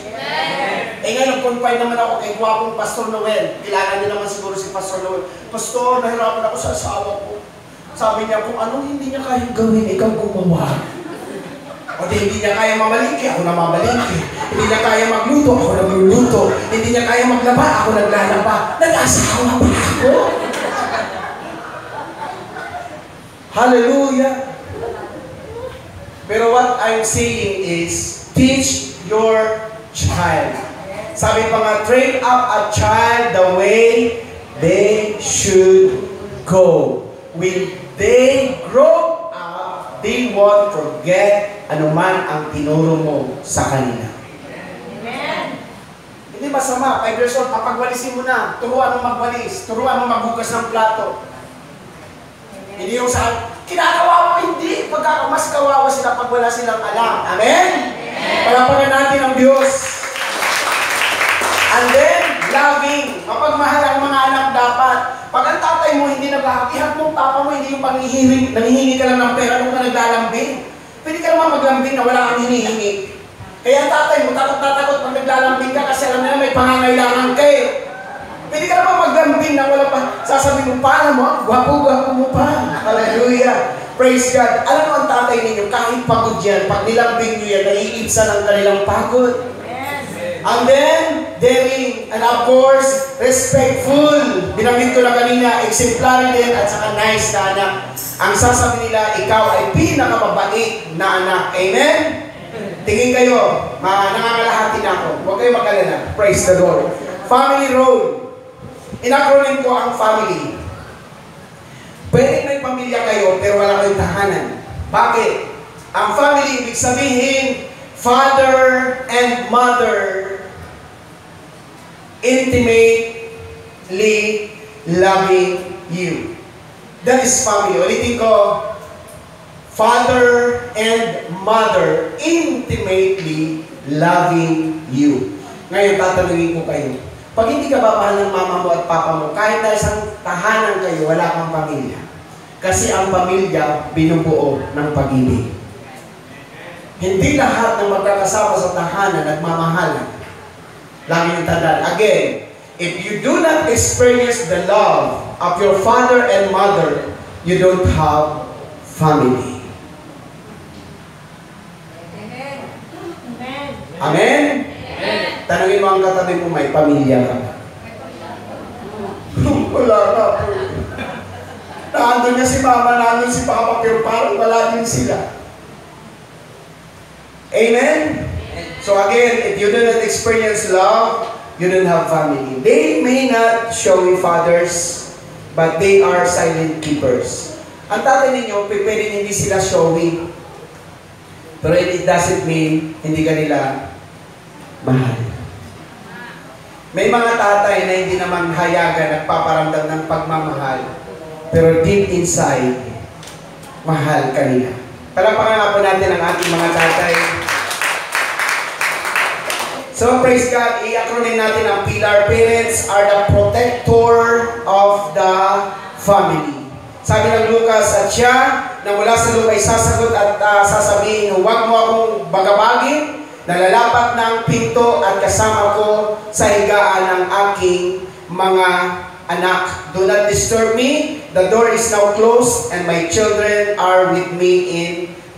Ngayon, confine naman ako kay guwapong Pastor Noel. Kilala niyo naman siguro si Pastor Noel. Pastor, nahirapan ako sa asawa ko. Sabi niya, kung anong hindi niya kayang gawin, ikaw gumawa. O hindi niya kaya mamalingki, ako na mamalingki. Hindi niya kaya magluto, ako nagluluto. Hindi niya kaya maglaba, ako naglalaba. Nag-asawa pa ako. Hallelujah. Pero what I'm saying is, teach your child. Sabi pa nga, train up a child the way they should go. When they grow up, they won't forget anuman ang tinuro mo sa kanila. Amen. Hindi masama, 5 years old, papagwalisin mo na. Turuan mo magwalis, turuan mo maghugas ng plato. Amen. Hindi yung saan, kinakawawa, hindi. Pagka mas kawawa sila pag wala silang alam. Amen? Amen. Palapagan natin ang Diyos. And then, loving. Mapagmahal ang mga anak dapat. Pag ang tatay mo hindi naghahakihak mong papa mo, hindi yung nanghihingi ka lang ng pera nung ka naglalambing. Pwede ka naman maglambing na wala kang hinihingi. Kaya ang tatay mo, takot pag naglalambing ka kasi alam nila may pangangailangan kayo. Pwede ka naman maglambing na wala pa. Sasabihin mo, paano mo? Gwapo-gwapo mo pa. Hallelujah. Praise God. Alam mo ang tatay ninyo, kahit pagod yan, pag nilambing nyo yan, naiibsan ang kanilang pagod. And then, daring, and of course, respectful. Binamit ko na kanina, exemplary din, at saka nice na anak. Ang sasabi nila, ikaw ay pinakamabait na anak. Amen? Tingin kayo, nangangalahati na ako. Huwag kayo mag-alala. Praise the Lord. Family role. In-acronym ko ang family. Pwede may pamilya kayo, pero wala kayong tahanan. Bakit? Ang family, ibig sabihin, father and mother intimately loving you. That is family. Ulitin ko, father and mother intimately loving you. Ngayon, tatanungin ko kayo. Pag hindi ka ba mahal ng mama mo at papa mo, kahit na isang tahanan kayo, wala kang pamilya. Kasi ang pamilya, binubuo ng pag-ibig. Hindi lahat ng magkakasama sa tahanan nagmamahalan. Lagi yung tandaan. Again, if you do not experience the love of your father and mother, you don't have family. Amen. Amen? Amen. Tanungin mo ang katabi mo, may pamilya ka ba? Wala na po. Nandun niya si mama, nandun si papa, pero parang wala din sila. Amen? So again, if you do not experience love, you don't have family. They may not show you fathers, but they are silent keepers. Ang tatay ninyo, pwedeng hindi sila showy. Pero it doesn't mean hindi ka nila mahal. May mga tatay na hindi naman hayagan, nagpaparamdam ng pagmamahal. Pero deep inside, mahal ka nila. Palakpakan nga po natin ang ating mga tatay. So, praise God, i-acronym natin ang PILAR. Parents are the protector of the family. Sabi ng Lucas, at siya na mula sa lupa ay sasagot at sasabihin, huwag mo akong bagabagin, nalalapat ng pinto at kasama ko sa higaan ng aking mga anak. Do not disturb me, the door is now closed, and my children are with me in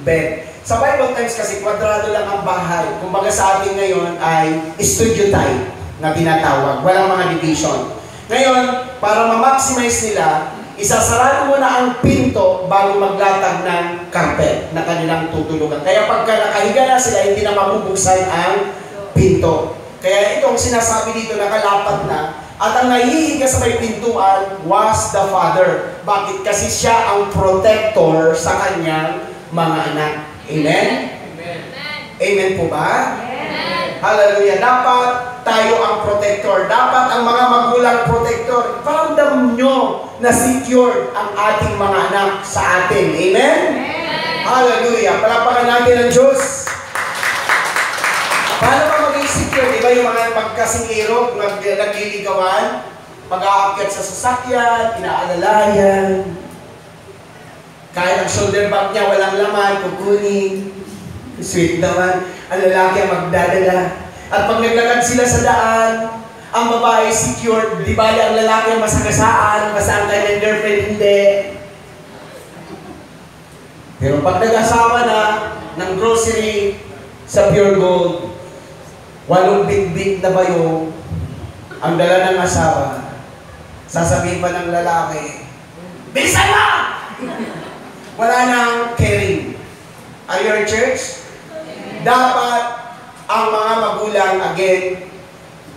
bed. Sa Bible times kasi, kwadrado lang ang bahay. Kumbaga sa atin ngayon ay studio type na tinatawag. Walang mga division. Ngayon, para ma-maximize nila, isasarado mo na ang pinto bago maglatag ng carpet na kanilang tutulugan. Kaya pagka nakahiga na sila, hindi na mabubuksan ang pinto. Kaya itong sinasabi dito, nakalapat na. At ang nahihiga sa may pintuan was the father. Bakit? Kasi siya ang protector sa kanyang mga anak. Amen? Amen. Amen po ba? Amen. Hallelujah. Dapat tayo ang protector. Dapat ang mga magulang protector. Paramdam nyo na secure ang ating mga anak sa atin. Amen? Amen. Hallelujah. Palakpakan natin ang Diyos. Paano ba maging secure? Diba yung mga magkasingirog, nagliligawan, mag-aakyat sa sasakyan, inaalalayan. Kahit ang shoulder bag niya walang laman, kukunin. Sweet naman. Ang lalaki ang magdadala. At pag naglakad sila sa daan, ang babae secured. Di ba ang lalaki ang masagasaan, masaan kayo ng girlfriend, hindi. Pero pag nag-asawa na ng grocery sa Pure Gold, 8 bit-bit na bayo ang dala ng asawa, sasabihin pa ng lalaki, bilisan na! Wala nang caring. Are you in church? Dapat ang mga magulang, again,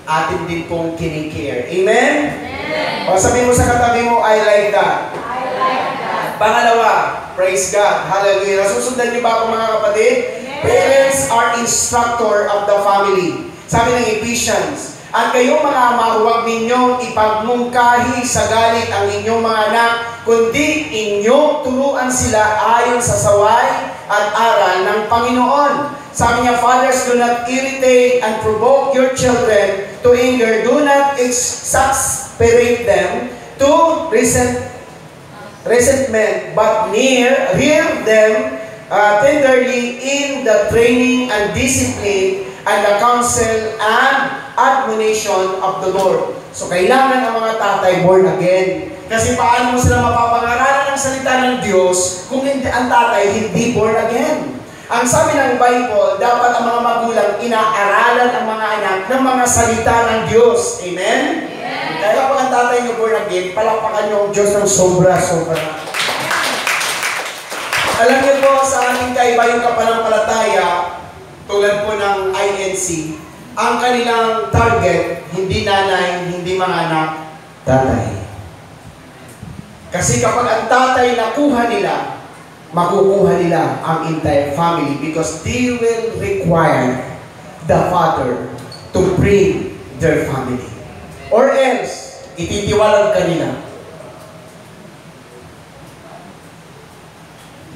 atin din pong kinikare. Amen? Amen. O sabihin mo sa katabi mo, I like that. I like that. Pangalawa, praise God. Hallelujah. Nasusundan niyo ba ako mga kapatid? Amen. Parents are instructor of the family. Sabi ng Ephesians, at kayong mga ama, huwag ninyong ipagmungkahi sa galit ang inyong mga anak, kundi inyong turuan sila ayon sa saway at aral ng Panginoon. Sabi niya, fathers, do not irritate and provoke your children to anger. Do not exasperate them to resentment, but rear them tenderly in the training and discipline and the counsel and admonition of the Lord. So, kailangan ang mga tatay born again. Kasi paano mo sila mapapangaralan ng salita ng Diyos kung hindi ang tatay hindi born again? Ang sabi ng Bible, dapat ang mga magulang inaaralan ang mga anak ng mga salita ng Diyos. Amen? Amen. Kaya pag ang tatay nyo born again, palakpakan nyo ang Diyos ng sobra-sobra. Alam niyo po, sa ating kaibayong kapanampalataya, tulad po ng INC, ang kanilang target, hindi nanay, hindi mga anak, tatay. Kasi kapag ang tatay nakuha nila, makukuha nila ang entire family because they will require the father to bring their family. Or else, ititiwalag kanila.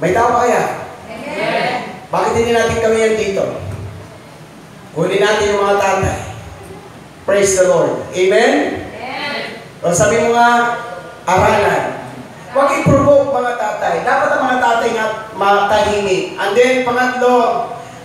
May tao ba kaya? Amen. Bakit hindi natin kami yan dito? Huli natin yung mga tatay. Praise the Lord. Amen? Amen. O sabi mo nga, aralan. Huwag i-provoke mga tatay. Dapat ang mga tatay nga matahimik. And then, pangatlo,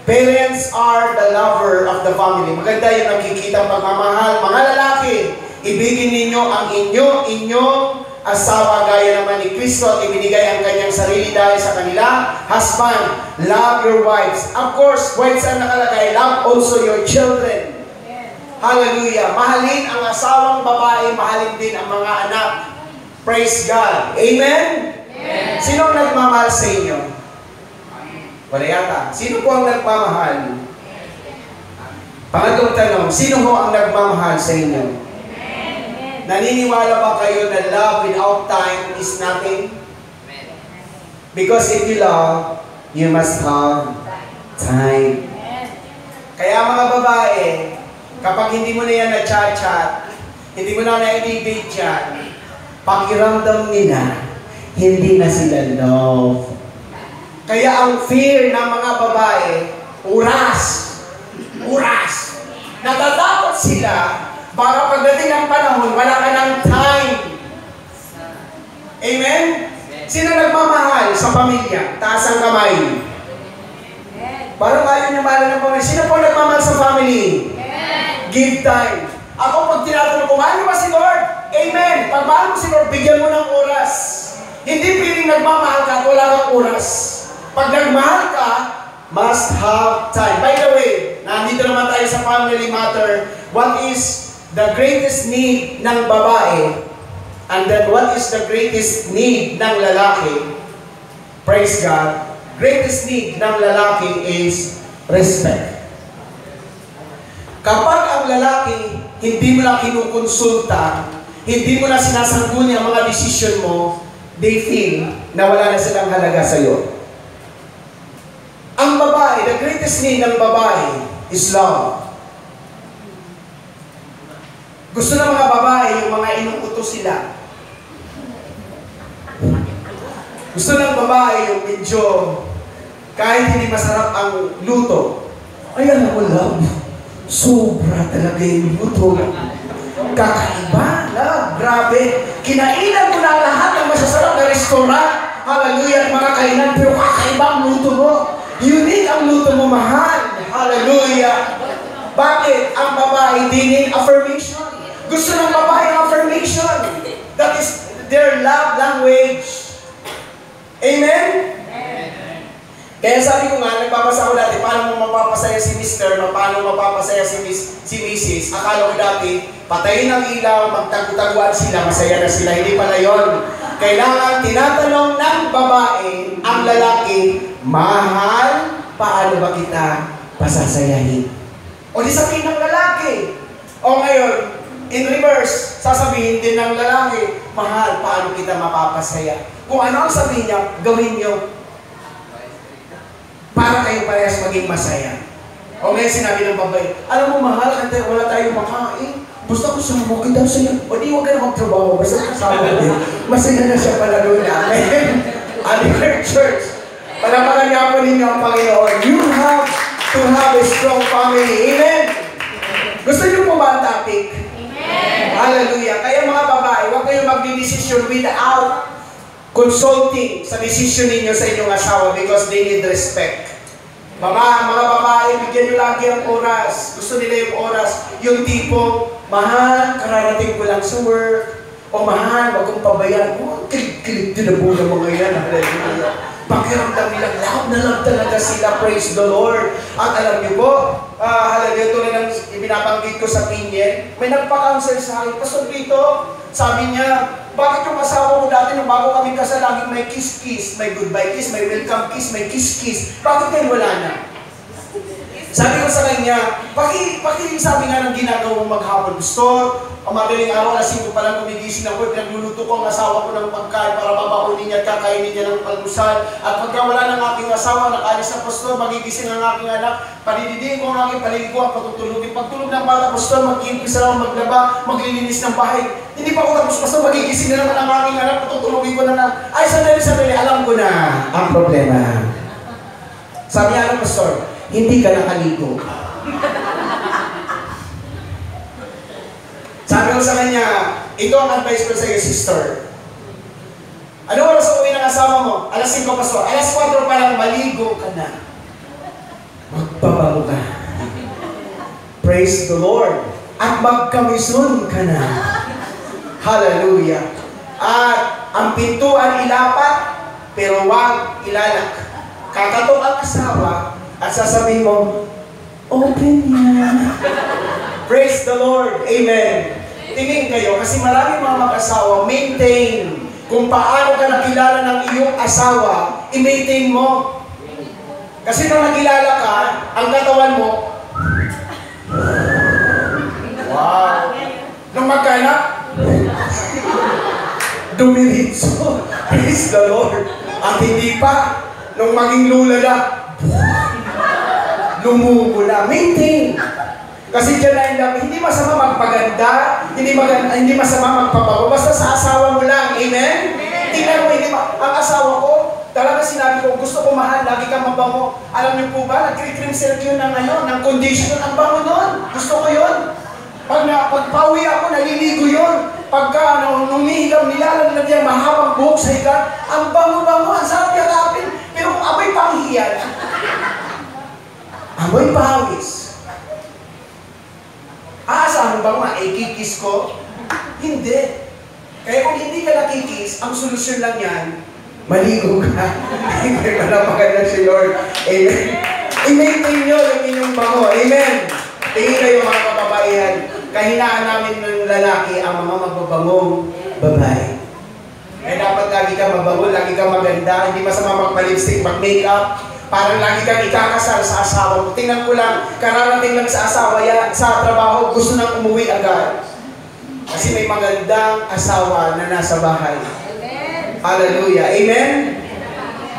parents are the lover of the family. Maganda yung nakikita pagmamahal. Mga lalaki, ibigin ninyo ang inyong asawa gaya naman ni Kristo at ibinigay ang kanyang sarili dahil sa kanila. Husband, love your wives. Of course, wives ang nakalagay, love also your children. Hallelujah. Mahalin ang asawang babae, mahalin din ang mga anak. Praise God. Amen? Amen. Sino ang nagmamahal sa inyo? Wala yata. Sino po ang nagmamahal? Pangatlong tanong, sino ho ang nagmamahal sa inyo? Naniniwala ba kayo na love without time is nothing? Because if you love, you must have time. Kaya mga babae, kapag hindi mo na yan na-chat-chat, hindi mo na na-i-date yan, pakiramdam nila, hindi na sila love. Kaya ang fear ng mga babae, oras. Natatakot sila, baka pagdating ng panahon, wala ka ng time. Amen? Sino nagmamahal sa pamilya? Taas ang kamay. Parang ayaw niyo mahal ng pamilya. Sino po nagmamahal sa family? Give time. Ako pag tinatanong ko, mahal mo ba si Lord? Amen. Pag mahal mo si Lord, bigyan mo ng oras. Hindi piling nagmamahal ka at wala kang oras. Pag nagmahal ka, must have time. By the way, nandito naman tayo sa family matter. What is the greatest need ng babae? And then what is the greatest need ng lalaki? Praise God. Greatest need ng lalaki is respect. Kapag ang lalaki, hindi mo na kinukonsulta, hindi mo na sinasangguni ang mga desisyon mo, they feel na wala na silang halaga sa iyo. Ang babae, the greatest need ng babae is love. Gusto ng mga babae yung mga inuutos sila. Gusto ng babae yung medyo kahit hindi masarap ang luto. Ay, alam mo, love, sobra talaga yung luto. Kakaiba, love, grabe. Kinainan mo na lahat ng masasarap na restaurant. Hallelujah, mga kainan, pero kakaiba ang luto mo. Unique ang luto mo, mahal. Hallelujah. Bakit? Ang babae din affirmation. Gusto ng babae ang affirmation. That is their love language. Amen? Kaya sabi ko nga, nagbabasa ko dati, paano mo mapapasaya si Mr., paano mapapasaya si Mrs. Akala ko dati, patayin ang ilaw, magtagu-taguan sila, masaya na sila. Hindi pala yun. Kailangan tinatanong ng babae ang lalaki, mahal, paano ba kita pasasayahin? O di sabihin ng lalaki. O ngayon, in reverse, sasabihin din ng lalaki, mahal, paano kita mapapasaya? Kung ano ang sabihin niya, gawin niyo para kayo parehas maging masaya. O ngayon sinabi ng babae, alam mo mahal, wala tayong makain. Basta ko sumugin daw sa'yo. O di huwag ka na magtrabaho, basta kasama ko. Masaya na siya pala doon namin. Aligar Church. Palapakan niya po ninyo ang Panginoon. You have to have a strong family. Amen? Gusto niyo po ba ang topic? Amen. Hallelujah. Kaya mga babae, huwag kayong magdidesisyon without consulting sa decision ninyo sa inyong asawa because they need respect. Mga babae, bigyan nyo lagi ang oras. Gusto nila yung oras. Yung tipo, mahal, kararating ko lang sa work. O mahal, wag kong pabayaan. Oh, kilig-kilig din na po ng mga yan. Hallelujah. Pakiramdam nilang love na love talaga sila. Praise the Lord. At alam niyo po, hallelujah, tulad ng ibinabanggit ko sa Pinyen, may nagpa-counsel sa akin. Pastor Vito, sabi niya, bakit yung asawa mo dati nung bago kami kasal, laging may kiss-kiss, may goodbye kiss, may welcome kiss, may kiss-kiss. Bakit ngayon wala na? Sabi ko sa kanya, sabi nga ng ginagawa mong maghapon. Gusto, ang madaling araw, alas 5 pa lang gumigising ako, pinagluluto ko ang asawa ko ng pagkain para babakunin niya at kakainin niya ng almusal. At pagka wala ng aking asawa, nakalis na pastor, magigising ang aking anak, panididiin ko ang aking paliguan, patutulugin. Pagtulog ng bata, pastor, mag-iimpisa lang, maglaba, maglilinis ng bahay. Hindi pa ako tapos, pastor, magigising na naman ang aking anak, patutulugin ko na. Ay, sandali, alam ko na ang problema. Sabi niya, pastor, hindi ka nakaligo. Sabi ko sa kanya, ito ang advice ko sa iyo, sister. Ano oras sa uwi ng asawa mo? Alas 5 pa so. Alas 4 pa lang, maligo ka na. Magbabago ka. Praise the Lord. At magkamisyon ka na. Hallelujah. At ang pintuan ilapat, pero wag ilalak. Kakatok ang asawa, at sasabihin mo, open yan. Praise the Lord. Amen. Tingin kayo, kasi maraming mga mag-asawa, maintain. Kung paano ka nakilala ng iyong asawa, i-maintain mo. Kasi nung nakilala ka, ang katawan mo, wow. Nung magkaanak, dumiritso. Praise the Lord. At hindi pa, nung maging lula na, lumubo na. Maintain. Kasi dyan na hindi masama magpaganda, hindi masama magpabago, basta sa asawa mo lang. Amen? Tingnan mo, ang asawa ko, talaga sinabi ko, gusto ko mahal, lagi kang mabango. Alam niyo po ba, nag-cream silk yun ng conditioner, ang bango nun. Gusto ko yun. Pag pauwi ako, naliligo yun. Pagka nung nihigaw, nilalaglag niya mahabang buhok sa higa, ang bango-bango, ang sarap yakapin. Pero amoy panghiyan. Amoy pawis. Aasahan mo ba ikikis ko? Hindi. Kaya kung hindi ka nakikis, ang solusyon lang yan, maligo ka. Hindi ka na maganda si Lord. Amen. I-maintain nyo yung inyong bango. Amen. Tingin kayo mga kababaihan, kahinaan namin ng lalaki ang mga magbabangong babae. Kaya dapat lagi ka mabango, lagi ka maganda, hindi masama magpa-lipstick, mag-makeup, parang lagi kang ikakasal sa asawa mo. Tingnan ko lang, kararating lang sa asawa yan, sa trabaho, gusto nang umuwi agad. Kasi may magandang asawa na nasa bahay. Amen. Hallelujah. Amen?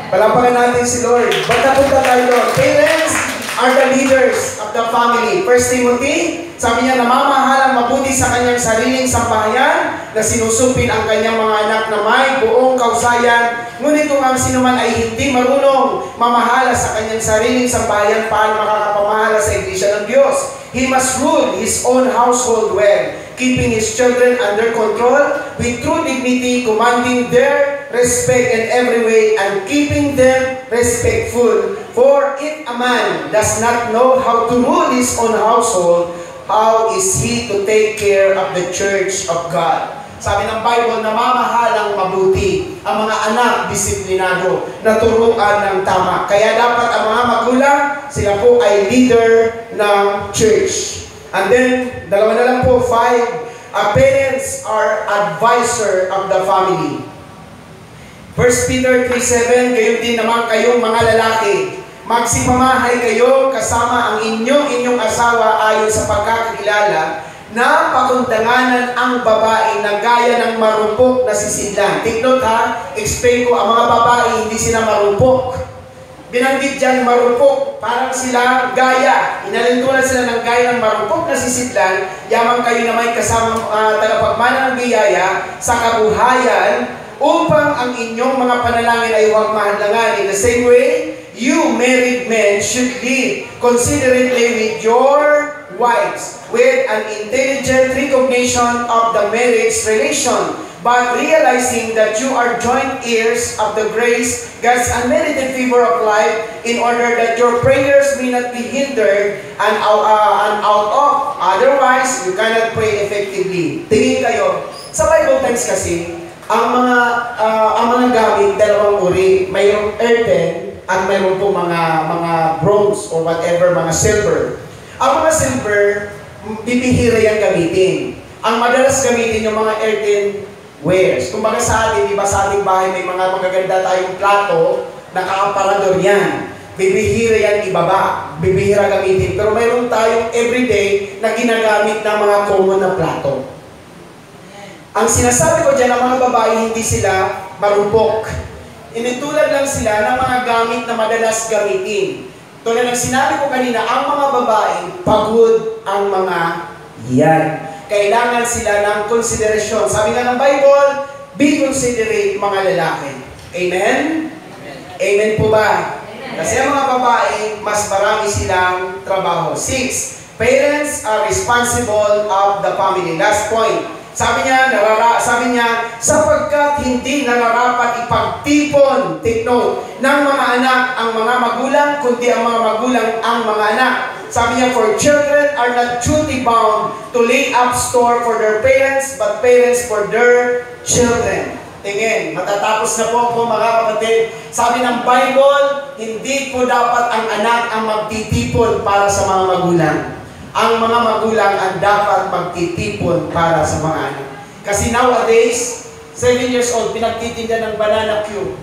Palampakan natin si Lord. Ba't napunta tayo doon? Parents are the leaders of the family. 1 Timothy, sabi niya, namamahalang mabuti sa kanyang sariling sambahayan, na sinusupin ang kanyang mga anak na may buong kausayan. Ngunit kung ang sinuman ay hindi marunong mamahala sa kanyang sariling sambahayan, paano makakapamahala sa iglesia ng Diyos? He must rule his own household well, keeping his children under control with true dignity, commanding their respect in every way, and keeping them respectful. For if a man does not know how to rule his own household, how is he to take care of the church of God? Sabi ng Bible, namamahalang mabuti ang mga anak, disiplinado, naturuan ng tama. Kaya dapat ang mga magulang, sila po ay leader ng church. And then, dalawa na lang po, 5, parents are advisor of the family. 1 Peter 3:7, gayon din naman kayong mga lalaki. Magsipamahay kayo kasama ang inyong asawa ayon sa pagkakilala, na pakundanganan ang babae na gaya ng marupok na sisidlan. Take note ha, explain ko, ang mga babae hindi sila marupok. Binanggit dyan marupok, parang sila gaya. Inalintunan sila ng gaya ng marupok na sisidlan, yamang kayo na may kasamang tagapagmana ng biyaya sa kabuhayan, upang ang inyong mga panalangin ay huwag mahadlangan. In the same way, you married men should live considerately with your wives, with an intelligent recognition of the marriage relation, but realizing that you are joint heirs of the grace, God's unmerited favor of life, in order that your prayers may not be hindered and out of. Otherwise, you cannot pray effectively. Tingin kayo, sa Bible times kasi, ang mga gamit, dalawang uri, mayroong earthen at mayroong po mga bronze or whatever, mga silver. Ang mga silver, bibihira yan gamitin. Ang madalas gamitin yung mga earthenwares. Kumbaga sa atin, di ba sa ating bahay may mga magaganda tayong plato, naka-aparador yan. Bibihira yan ibaba, bibihira gamitin. Pero mayroon tayong everyday na ginagamit na mga common na plato. Ang sinasabi ko dyan, ang mga babae, hindi sila marupok. Initulad lang sila ng mga gamit na madalas gamitin. Tulad ng sinabi ko kanina, ang mga babae, pagod ang mga yan. Kailangan sila ng konsiderasyon. Sabi nga ng Bible, be considerate mga lalaki. Amen? Amen po ba? Kasi ang mga babae, mas marami silang trabaho. 6, parents are responsible of the family. Last point. Sabi niya, sapagkat hindi nararapat ipagtipon, take note, ng mga anak ang mga magulang, kundi ang mga magulang ang mga anak. Sabi niya, for children are not duty bound to lay up store for their parents, but parents for their children. Tingin, matatapos na po mga kapatid. Sabi ng Bible, hindi po dapat ang anak ang magtitipon para sa mga magulang. ang mga magulang ang dapat magtitipon para sa mga anak. Kasi nowadays, 7 years old, pinagtitinda ng banana cue.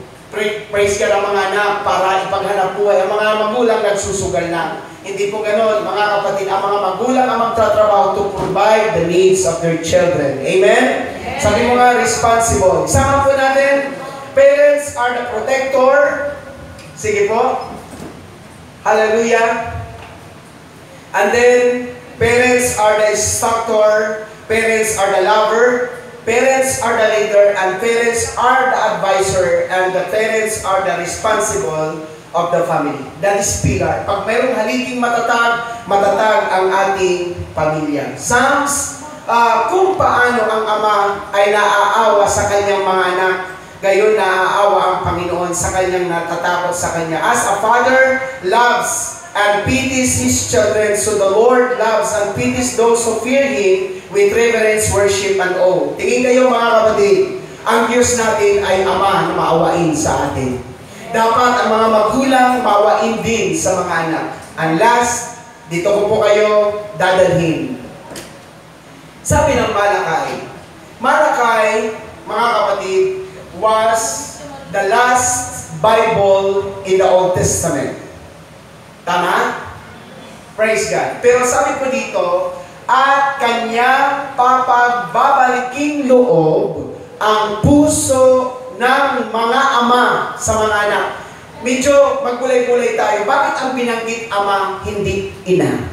Praise God ang mga anak para ipaghanap buhay. Ang mga magulang nagsusugal na. Hindi po ganon, mga kapatid. Ang mga magulang ang magtatrabaho to provide the needs of their children. Amen? Sabi mo nga, responsible. Isama po natin, parents are the protector. Sige po. Hallelujah. And then, parents are the instructor, parents are the lover, parents are the leader, and parents are the advisor, and the parents are the responsible of the family. That is pillar. Pag mayroong haliking matatag, matatag ang ating pamilya. Psalms, kung paano ang ama ay naaawa sa kanyang mga anak, gayon naaawa ang Panginoon sa kanyang natatakot sa kanya. As a father loves and pities his children, so the Lord loves and pities those who fear Him with reverence, worship, and awe. Tingin kayo mga kapatid, ang Diyos natin ay Ama na maawain sa atin. Dapat ang mga magulang maawain din sa mga anak. And last, dito ko po kayo dadalhin. Sabi ng Malakay, mga kapatid, was the last Bible in the Old Testament. Tama? Praise God. Pero sabi po dito, at kanya papagbabaliking loob ang puso ng mga ama sa mga anak. Medyo magkulay-kulay tayo. Bakit ang binanggit ama, hindi ina?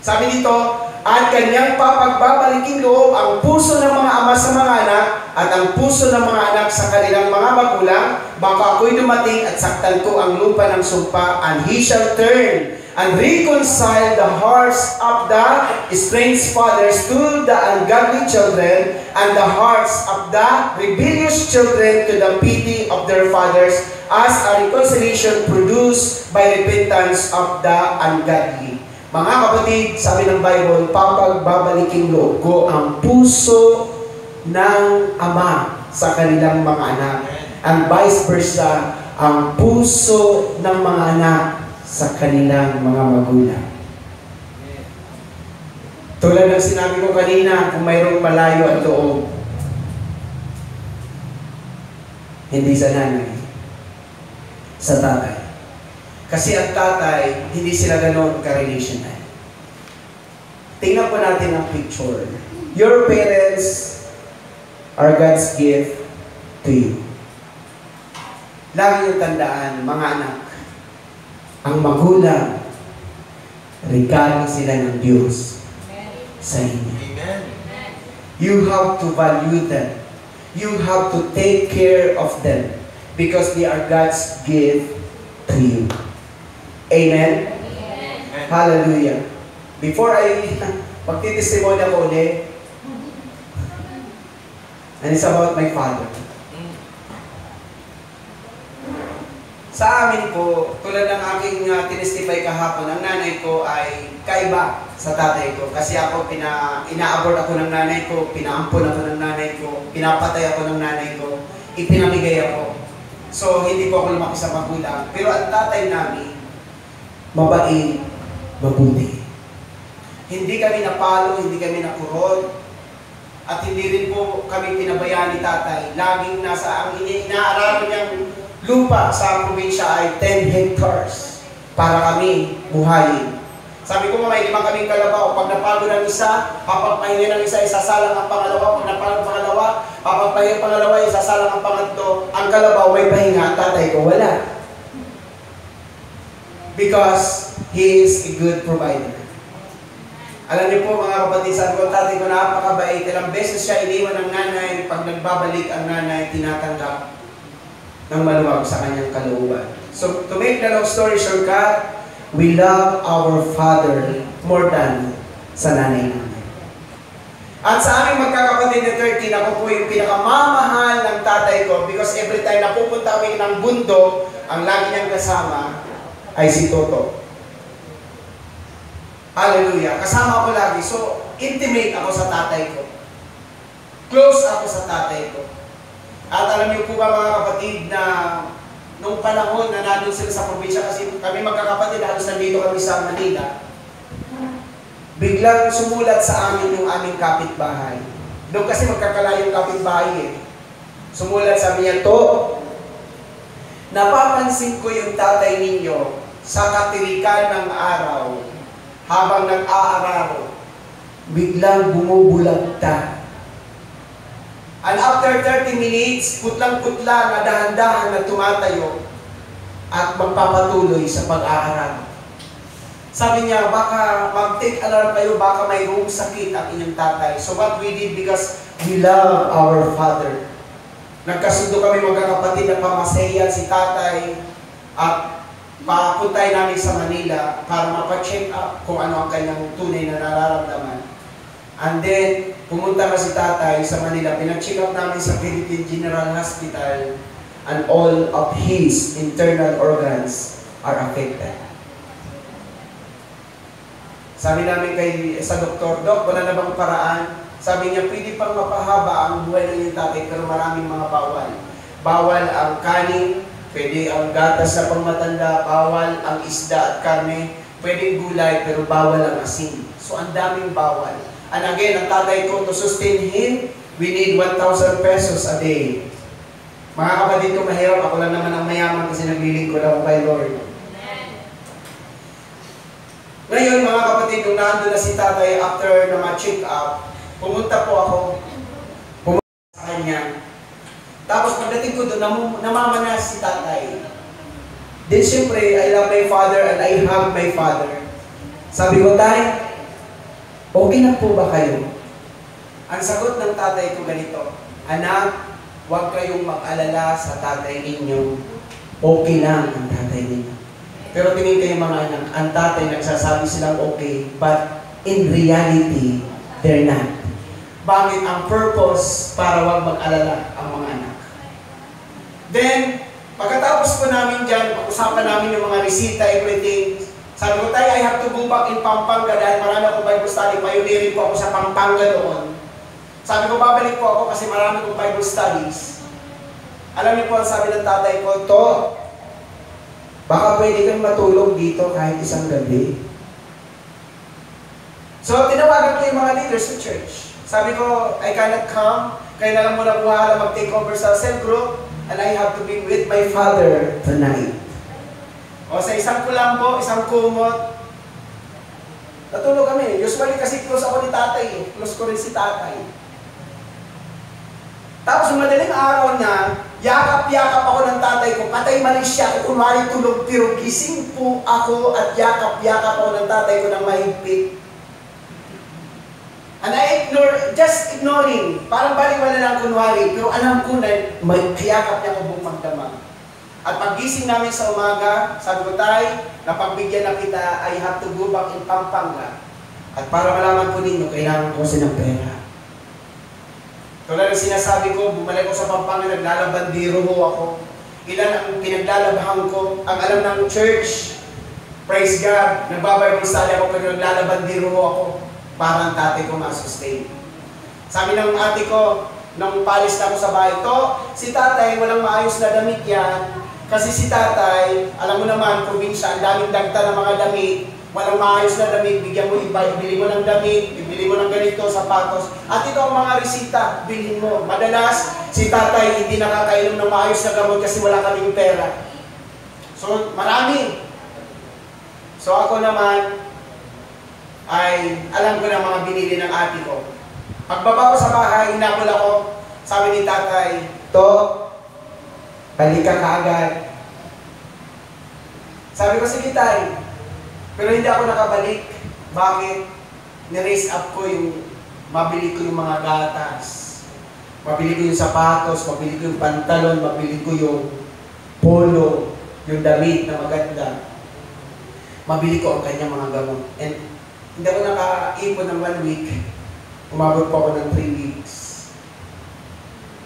Sabi dito, at kanyang papagbabaliking loob ang puso ng mga ama sa mga anak at ang puso ng mga anak sa kanilang mga magulang, baka ako'y dumating at saktan ko ang lupa ng sumpa, and he shall turn and reconcile the hearts of the estranged fathers to the ungodly children, and the hearts of the rebellious children to the pity of their fathers, as a reconciliation produced by repentance of the ungodly. Mga kapatid, sabi ng Bible, papagbabaliking loob ko ang puso ng ama sa kanilang mga anak. And vice versa, ang puso ng mga anak sa kanilang mga magulang. Tulad ng sinabi ko kanina, kung mayroong malayo at loob, hindi sa nanay, sa tatay. Kasi ang tatay, hindi sila ganon ka-relational. Tingnan po natin ang picture. Your parents are God's gift to you. Lagi yung tandaan, mga anak, ang magulang, regalo sila ng Diyos sa inyo. You have to value them. You have to take care of them because they are God's gift to you. Amen? Hallelujah. Before I magtitestimony ako ulit, and it's about my father. Sa amin po, tulad ng aking tinestify kahapon, ang nanay ko ay kaiba sa tatay ko. Kasi ako, ina-abort ako ng nanay ko, pinaampon ako ng nanay ko, pinapatay ako ng nanay ko, ipinamigay ako. So, hindi po ako lumaki sa magulang. Pero ang tatay namin, mabait, mabuti. Hindi kami napalo, hindi kami nakurot, at hindi rin po kami pinabayaan ni tatay. Laging nasa, ang inaaralan niyang lupa sa probinsya ay 10 hectares para kami buhayin. Sabi ko may 5 kaming kalabaw. Pag napalo ng isa, papagpahinga ng isa, isasalang ang pangalawa. Pag napalo ng pangalawa, papagpahinga ng pangalawa, isasalang ang pangatlo. Ang kalabaw may pahinga, tatay ko wala. Because He is a good provider. Alam niyo po mga kapatid, sabi ko, tatay ko napakabait. Ilang beses siya iniwan ng nanay. Pag nagbabalik ang nanay, tinatanggap ng maluwag sa kanyang kalooban. So, to make the long story short, we love our father more than sa nanay namin. At sa aming magkakapatid na 13, ako po yung pinakamamahal ng tatay ko because every time na pupunta kami ng bundok, ang lagi niyang kasama ay si Toto. Hallelujah. Kasama ko lagi. So, intimate ako sa tatay ko. Close ako sa tatay ko. At alam niyo po ba mga kapatid na nung panahon na nandun sila sa probinsya, kasi kami magkakapatid, halos nandito kami sa Manila. biglang sumulat sa amin yung aming kapitbahay. Doon kasi magkakalayo yung kapitbahay eh. Sumulat, sabi niya, "To, napapansin ko yung tatay ninyo sa katirikan ng araw habang nag-aararo, biglang bumubulagta. And after 30 minutes, putlang-putla na dahan-dahan na tumatayo at magpapatuloy sa pag-aaral." Sabi niya, baka mag-take alarm kayo, baka mayroong sakit ang inyong tatay. So what we did, because we love our father, nagkasundo kami magkakapatid na pamasayan si tatay at papuntay namin sa Manila para mapacheck up kung ano ang kanyang tunay na nararamdaman. And then, pumunta na si tatay sa Manila, pinag-check up namin sa Philippine General Hospital, and all of his internal organs are affected. Sabi namin sa doktor, "Dok, wala na bang paraan?" Sabi niya, "Pwede pang mapahaba ang buhay ng iyong tatay, pero maraming mga bawal. Bawal ang kanin, pwede ang gatas sa pangmatanda, bawal ang isda at karne, pwedeng gulay, pero bawal ang asin." So, ang daming bawal. And again, ang tatay ko, to sustain him, we need 1,000 pesos a day. Mga kapatid ko, mahirap. Ako lang naman ang mayaman kasi naglilingkod ako kay Lord. Ngayon, mga kapatid, nung nandun na si tatay after na ma-check up, pumunta po ako, pumunta sa kanya. Tapos pagdating ko doon, namamanas si tatay. Then siyempre, I love my father and I hug my father. Sabi ko, "Tay, okay na po ba kayo?" Ang sagot ng tatay ko ganito, "Anak, huwag kayong mag-alala sa tatay ninyo. Okay lang ang tatay ninyo." Pero tingin kayo mga anak, ang tatay nagsasabi silang okay, but in reality, they're not. Bakit? Ang purpose para huwag mag-alala ang mga anak. Then, pagkatapos po namin dyan, pag-usapan namin yung mga resita, everything. Sabi ko, "Tay, I have to go back in Pampanga dahil marami akong Bible study. Pioneering po ako sa Pampanga doon." Sabi ko, "Babalik po ako kasi marami akong Bible studies." Alam niyo po ang sabi ng tatay ko, "To, baka pwede kang matulog dito kahit isang gabi." So, tinawagan ko yung mga leaders sa church. Sabi ko, "I cannot come. Kailangan mo na buhala mag-take over sa cell group and I have to be with my father tonight." O sa isang kulambo, isang kumot, natulog kami. Usually kasi close ako ni tatay. Close ko rin si tatay. Tapos madaling araw na, yakap-yakap ako ng tatay ko. Patay mali siya. Kunwari tulog, pero gising po ako at yakap-yakap ako ng tatay ko ng mahigpit. And I just ignoring. Parang baliwala lang kunwari. Pero alam ko na may kayakap niya ko buong magdamag. At paggising namin sa umaga, sabi ko, "Tay, napagbigyan na kita, I have to go back in Pampanga. At para malaman po ninyo, kailangan ko kasi ng pera." Tulad ng sinasabi ko, bumalik ko sa Pampanga, naglalabandiro ho ako. Ilan ang pinaglalabahan ko. Ang alam ng church, praise God, nagbabible study ako, pero naglalabandiro ho ako para ang tatay ko ma-sustain. Sabi ng ate ko, nung palis na ako sa bahay, "To, si tatay, walang maayos na damit yan. Kasi si tatay, alam mo naman, probinsya, ang daming dagta ng mga damit. Walang maayos na damit, bigyan mo iba, ibili mo ng damit, ibili mo ng ganito, sapatos. At ito ang mga resita, bilhin mo." Madalas, si tatay hindi nakakainom ng maayos na gamot kasi wala kaming pera. So, marami. So, ako naman, ay alam ko na mga binili ng ate ko. Pagbaba ko sa bahay, hinabol ako. Sabi ni tatay, "To, balik ka kaagad." Sabi ko, "Sige tay." Pero hindi ako nakabalik. Bakit? Ni-raise up ko yung, mabili ko yung mga gatas. Mabili ko yung sapatos, mabili ko yung pantalon, mabili ko yung polo, yung damit na maganda. Mabili ko ang kanyang mga gamot. And hindi ako nakaipon ng 1 week. Umabot po ako ng 3 weeks.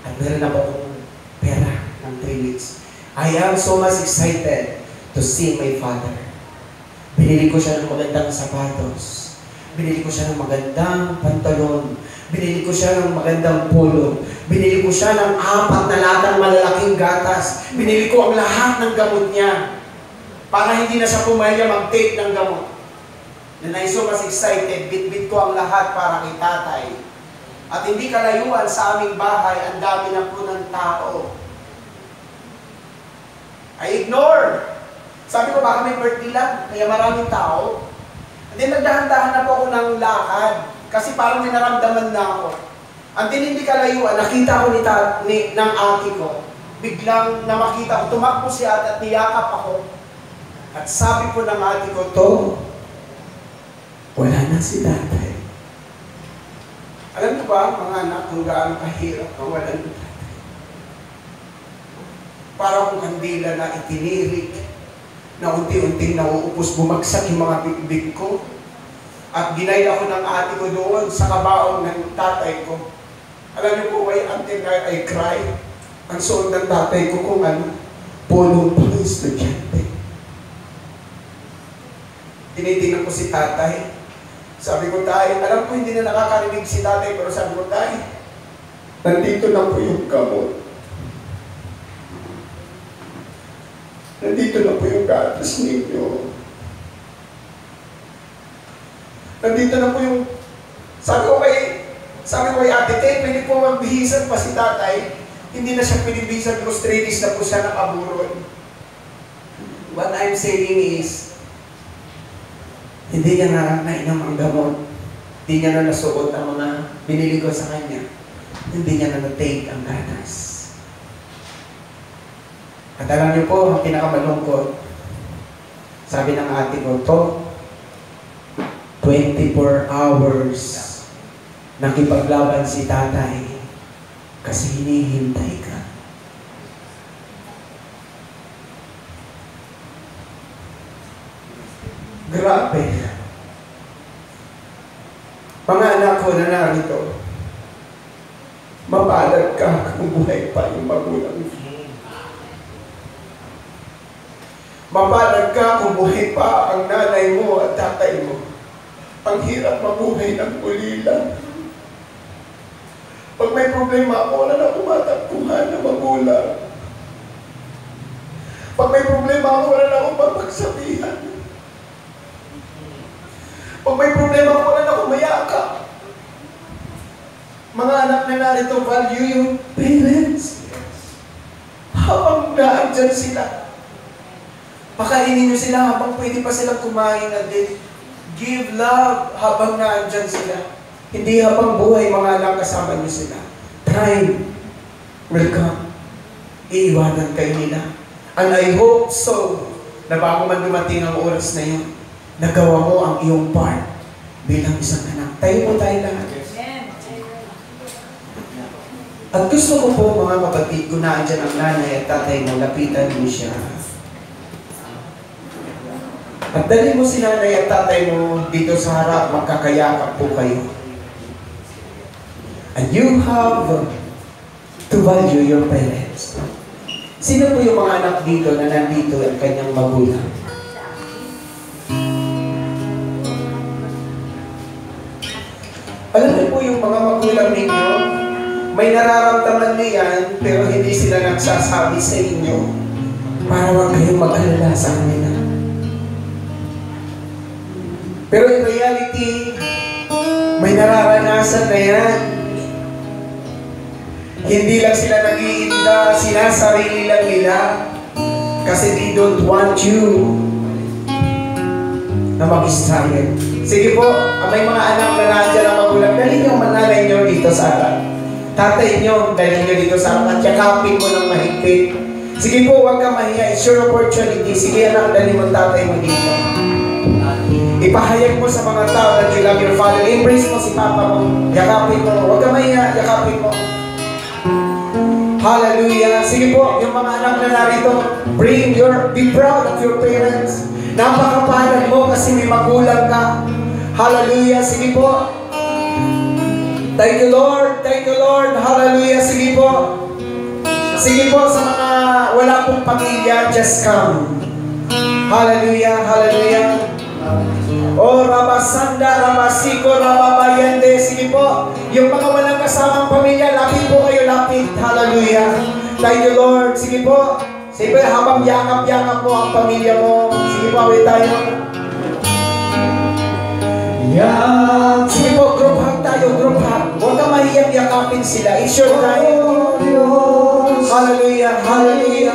At meron na po akong pera ng 3 weeks. I am so much excited to see my father. Binili ko siya ng magandang sapatos. Binili ko siya ng magandang pantalon. Binili ko siya ng magandang polo. Binili ko siya ng 4 na latang malalaking gatas. Binili ko ang lahat ng gamot niya. Para hindi na siya pumayag mag-take ng gamot. na naiso mas excited, bit-bit ko ang lahat para kay tatay. At hindi kalayuan sa aming bahay, ang dami na po ng tao. I ignore. Sabi ko, baka may birthday lang, kaya maraming tao. And then nagdahan-dahan na po ako ng lakad, kasi parang may naramdaman na ako. Ang hindi kalayuan, nakita ko ng ate ko. Biglang na makita ko, tumakbo si ate at niyakap ako. At sabi po ng ate ko, to, wala na si tatay. Alam niyo ba, mga anak, kung gaano kahirap ang wala ni tatay? Para kung kandila na itinirik, na unti-unting nauupos, bumagsak yung mga big ko. At ginay ako ng ate ko doon sa kabaong ng tatay ko. Alam niyo po, until I cry, ang suot ng tatay ko kung ano, pulong-pulong estudyante. Tinitingnan ko si tatay. Sabi ko, tay, alam ko hindi na nakakarinig si tatay, pero sabi ko, tay, nandito na po yung gamot. Nandito na po yung gatas ninyo. Nandito na po yung... Sabi ko kay ate, pwede po magbihisan pa si tatay. Hindi na siya pinibihisan because 3 days na po siya nakaburon. What I'm saying is, hindi niya na nainom ang gamot. Hindi niya na nasuot ang mga binili ko sa kanya. Hindi niya na na-take ang gatas. At alam niyo po, ang pinakamalungkot, sabi ng ate ko, to, 24 hours nakipaglaban si tatay kasi hinihintay ka. Grabe. Mga anak ko na narito, mapalad ka kung buhay pa yung magulang mo. Mapalad ka kung buhay pa ang nanay mo at tatay mo. Ang hirap mabuhay ng ulila. Pag may problema ako, wala na tumatakbuhan na magulang. Pag may problema ako, wala na akong mapagsabihan. Pag may problema ako, wala na akong mayakap. Mga anak na narito, value yung parents. Habang naandyan sila, pakainin nyo sila habang pwede pa silang kumain at din. Give love habang naandyan sila. Hindi habang buhay mga anak kasama nyo sila. Time will come. Iiwanan kayo nila. And I hope so na bago man dumating ang oras na yun, nagawa mo ang iyong part bilang isang anak. Tayo po tayo lahat. At gusto ko po mga kapatid, kung naandyan ang nanay at tatay mo, lapitan mo siya. At dali mo si nanay at tatay mo dito sa harap, magkakayakap po kayo. And you have to value your parents. Sino po yung mga anak dito na nandito ang kanyang magulang? Alam niyo po yung mga magulang ninyo, may nararamdaman niyan, pero hindi sila nagsasabi sa inyo para huwag kayong mag-alala sa kanila. Pero in reality, may nararanasan na yan. Hindi lang sila nag-iinda, sinasarili lang nila kasi they don't want you na mag-struggle. Sige po, may mga anak na nandiyan ang magulang, dalhin yung mananay nyo dito sa harap. Tatay nyo, dalhin nyo dito sa harap at yakapin mo ng mahigpit. Sige po, huwag ka mahiya. It's your opportunity. Sige anak, dalhin mo tatay mo dito. Ipahayag mo sa mga tao that you love your father. Embrace mo si papa mo. Yakapin mo. Huwag ka mahiya. Yakapin mo. Hallelujah. Sige po, yung mga anak na narito, be proud of your parents. Napakapalad mo kasi may magulang ka. Hallelujah. Sige po. Thank you, Lord. Thank you, Lord. Hallelujah. Sige po. Sige po sa mga wala pong pamilya, just come. Hallelujah. Hallelujah. Oh, Rabasanda, Rabasiko, Rababayende. Sige po. Yung mga walang kasamang pamilya, lapit po kayo, lapit. Hallelujah. Thank you, Lord. Sige po. Sige po, habang yakap-yakap mo ang pamilya mo. Sige po, awit tayo. Sige po, group hug tayo, group hug. Huwag ka mahiyang yakapin sila. It's your time. Hallelujah, hallelujah.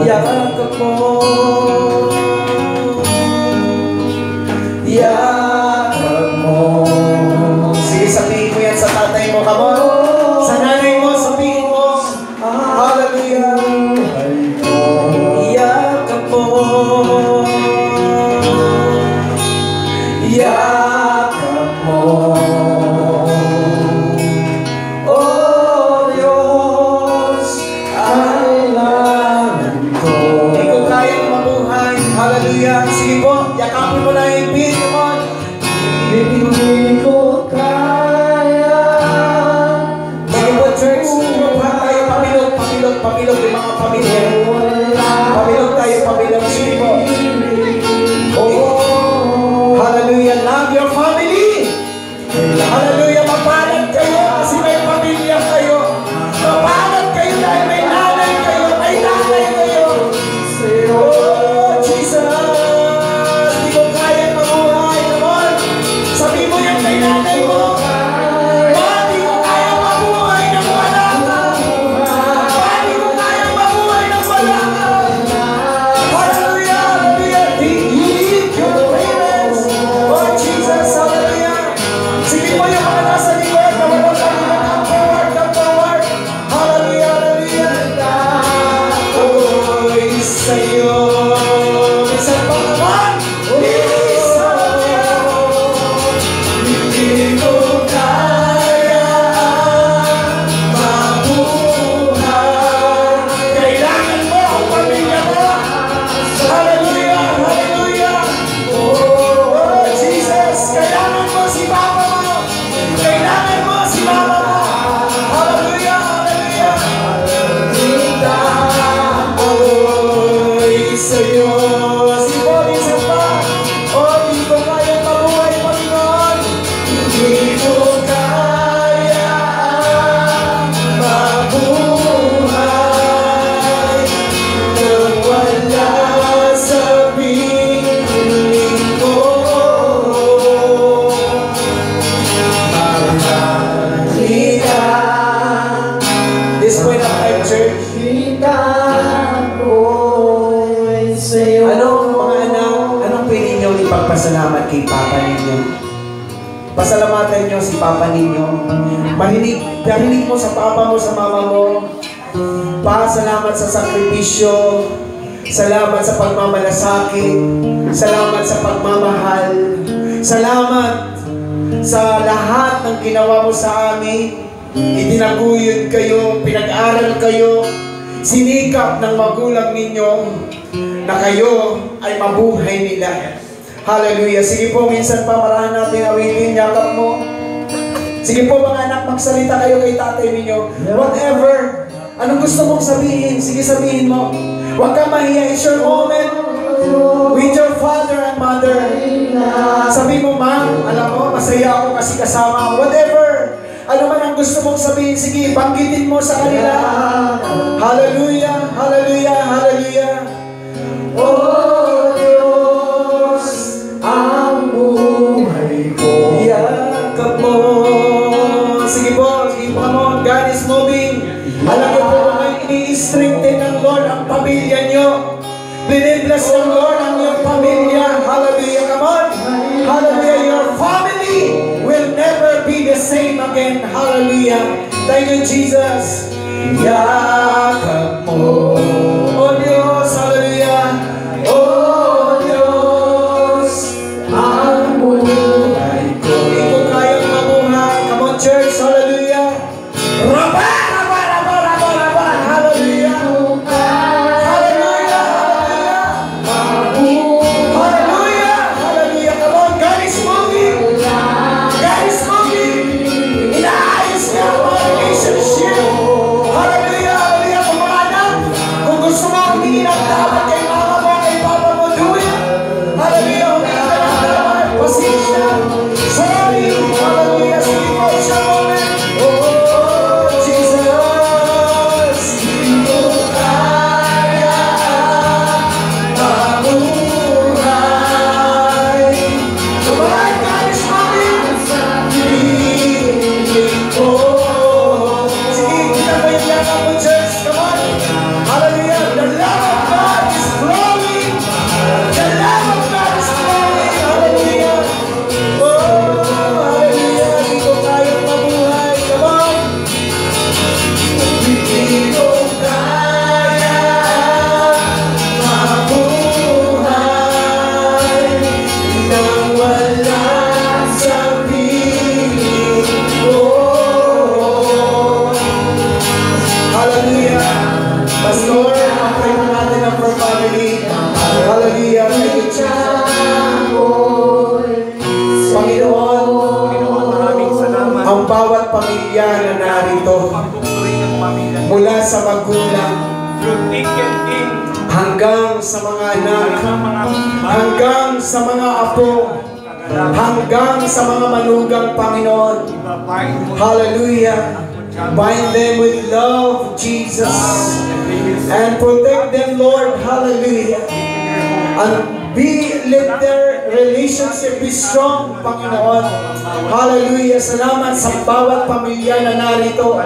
Yakap mo. Yakap mo. Sige, sabihin mo yan sa tatay mo. Come on. Sa nanay mo, sabihin mo. Hallelujah. Yakap mo. Yakap mo. Oh Diyos, kailangan ko. Hindi ko kayang mabuhay. Hallelujah. Sige po, yakapin mo na yung beat. Come on. Hindi ko kaya. Sige po, church. Group hug tayo. Pamilog, pamilog, pamilog yung mga pamilya. Pamilog tayo, pamilog. Sige po. Oh, hallelujah. Love your family. Hallelujah. Mapalad kayo kasi may pamilya kayo. Mapalad kayo dahil may nanay kayo. May nanay kayo. Oh, Jesus. Di ko kaya mabuhay. Come on. Sabi mo yan kay nanay mo. Di ko kaya mabuhay ng wala ka. Di ko kaya mabuhay ng wala ka. Hallelujah. Hallelujah. Need your parents. Oh, Jesus. Hallelujah. Sige po yung mga nasa likod na walang pagkakas. Come forward, come forward. Hallelujah, hallelujah. Ako'y sa'yo. Isang pa naman. Isa hindi ko kaya mabuhay. Kailangan mo ang pamilya mo. Hallelujah, hallelujah. Oh, Jesus, kailangan mo si Papa mo. Kailangan mo si Mama mo. Hallelujah, hallelujah. Ako'y sa'yo. Si Paul, isa pa. Oh, di ko kaya mabuhay, Panginoon. Hindi ko kaya mabuhay nang wala sa piling ko. Marami ka. This point of time, church. Anong mga anak, anong pwede niyo ipagpasalamat kay Papa ninyo? Pasalamatan niyo si Papa ninyo. Marinig mo sa Papa mo, sa Mama mo. Pasalamat sa sakripisyo. Salamat sa pagmamalasakit. Salamat sa pagmamahal. Salamat sa lahat ng ginawa mo sa amin. Itinaguyod kayo, pinag-aral kayo, sinikap ng magulang ninyo na kayo ay mabuhay nila. Hallelujah. Sige po, minsan pa marahan natin awitin, yakap mo. Sige po mga anak, magsalita kayo kay tatay ninyo. Whatever, anong gusto mong sabihin, sige sabihin mo. Huwag kang mahiya, it's your moment with your father and mother. Sabi mo, ma'am, alam mo, masaya ako kasi kasama ako. Whatever, ano man ang gusto mong sabihin, sige, banggitin mo sa kanila. Hallelujah, hallelujah, hallelujah. Oh Diyos, ang buhay ko. Yakap mo. Sige po, come on, God is moving. Alam niyo po kung ini-strengthen ng Lord ang pamilya niyo. Binibless ng Lord ang iyong pamilya. Hallelujah, come on. Hallelujah, your family will never be the same again. Hallelujah. Thank you, Jesus. Yakap mo. Oh Diyos, hallelujah. Oh Diyos, ang buhay ko. Hindi ko kayang mabuhay. Come on, church, hallelujah. Raba, raba, raba, raba, raba, hallelujah. Hallelujah, hallelujah. Hallelujah, hallelujah. Come on, God is moving. God is moving. Inaayos niya ang mga relationship. Hallelujah, hallelujah. Kung mga anak, kung bawat pamilya na narito, Pagpupuri ng pamilya. mula sa magulang, Through thick and thin. hanggang sa mga anak, hanggang sa mga apo, hanggang sa mga manugang Panginoon. Hallelujah. Bind them with love, Jesus. And protect them, Lord. Hallelujah. And let their relationship be strong, Panginoon. Hallelujah. Salamat sa bawat pamilya na narito.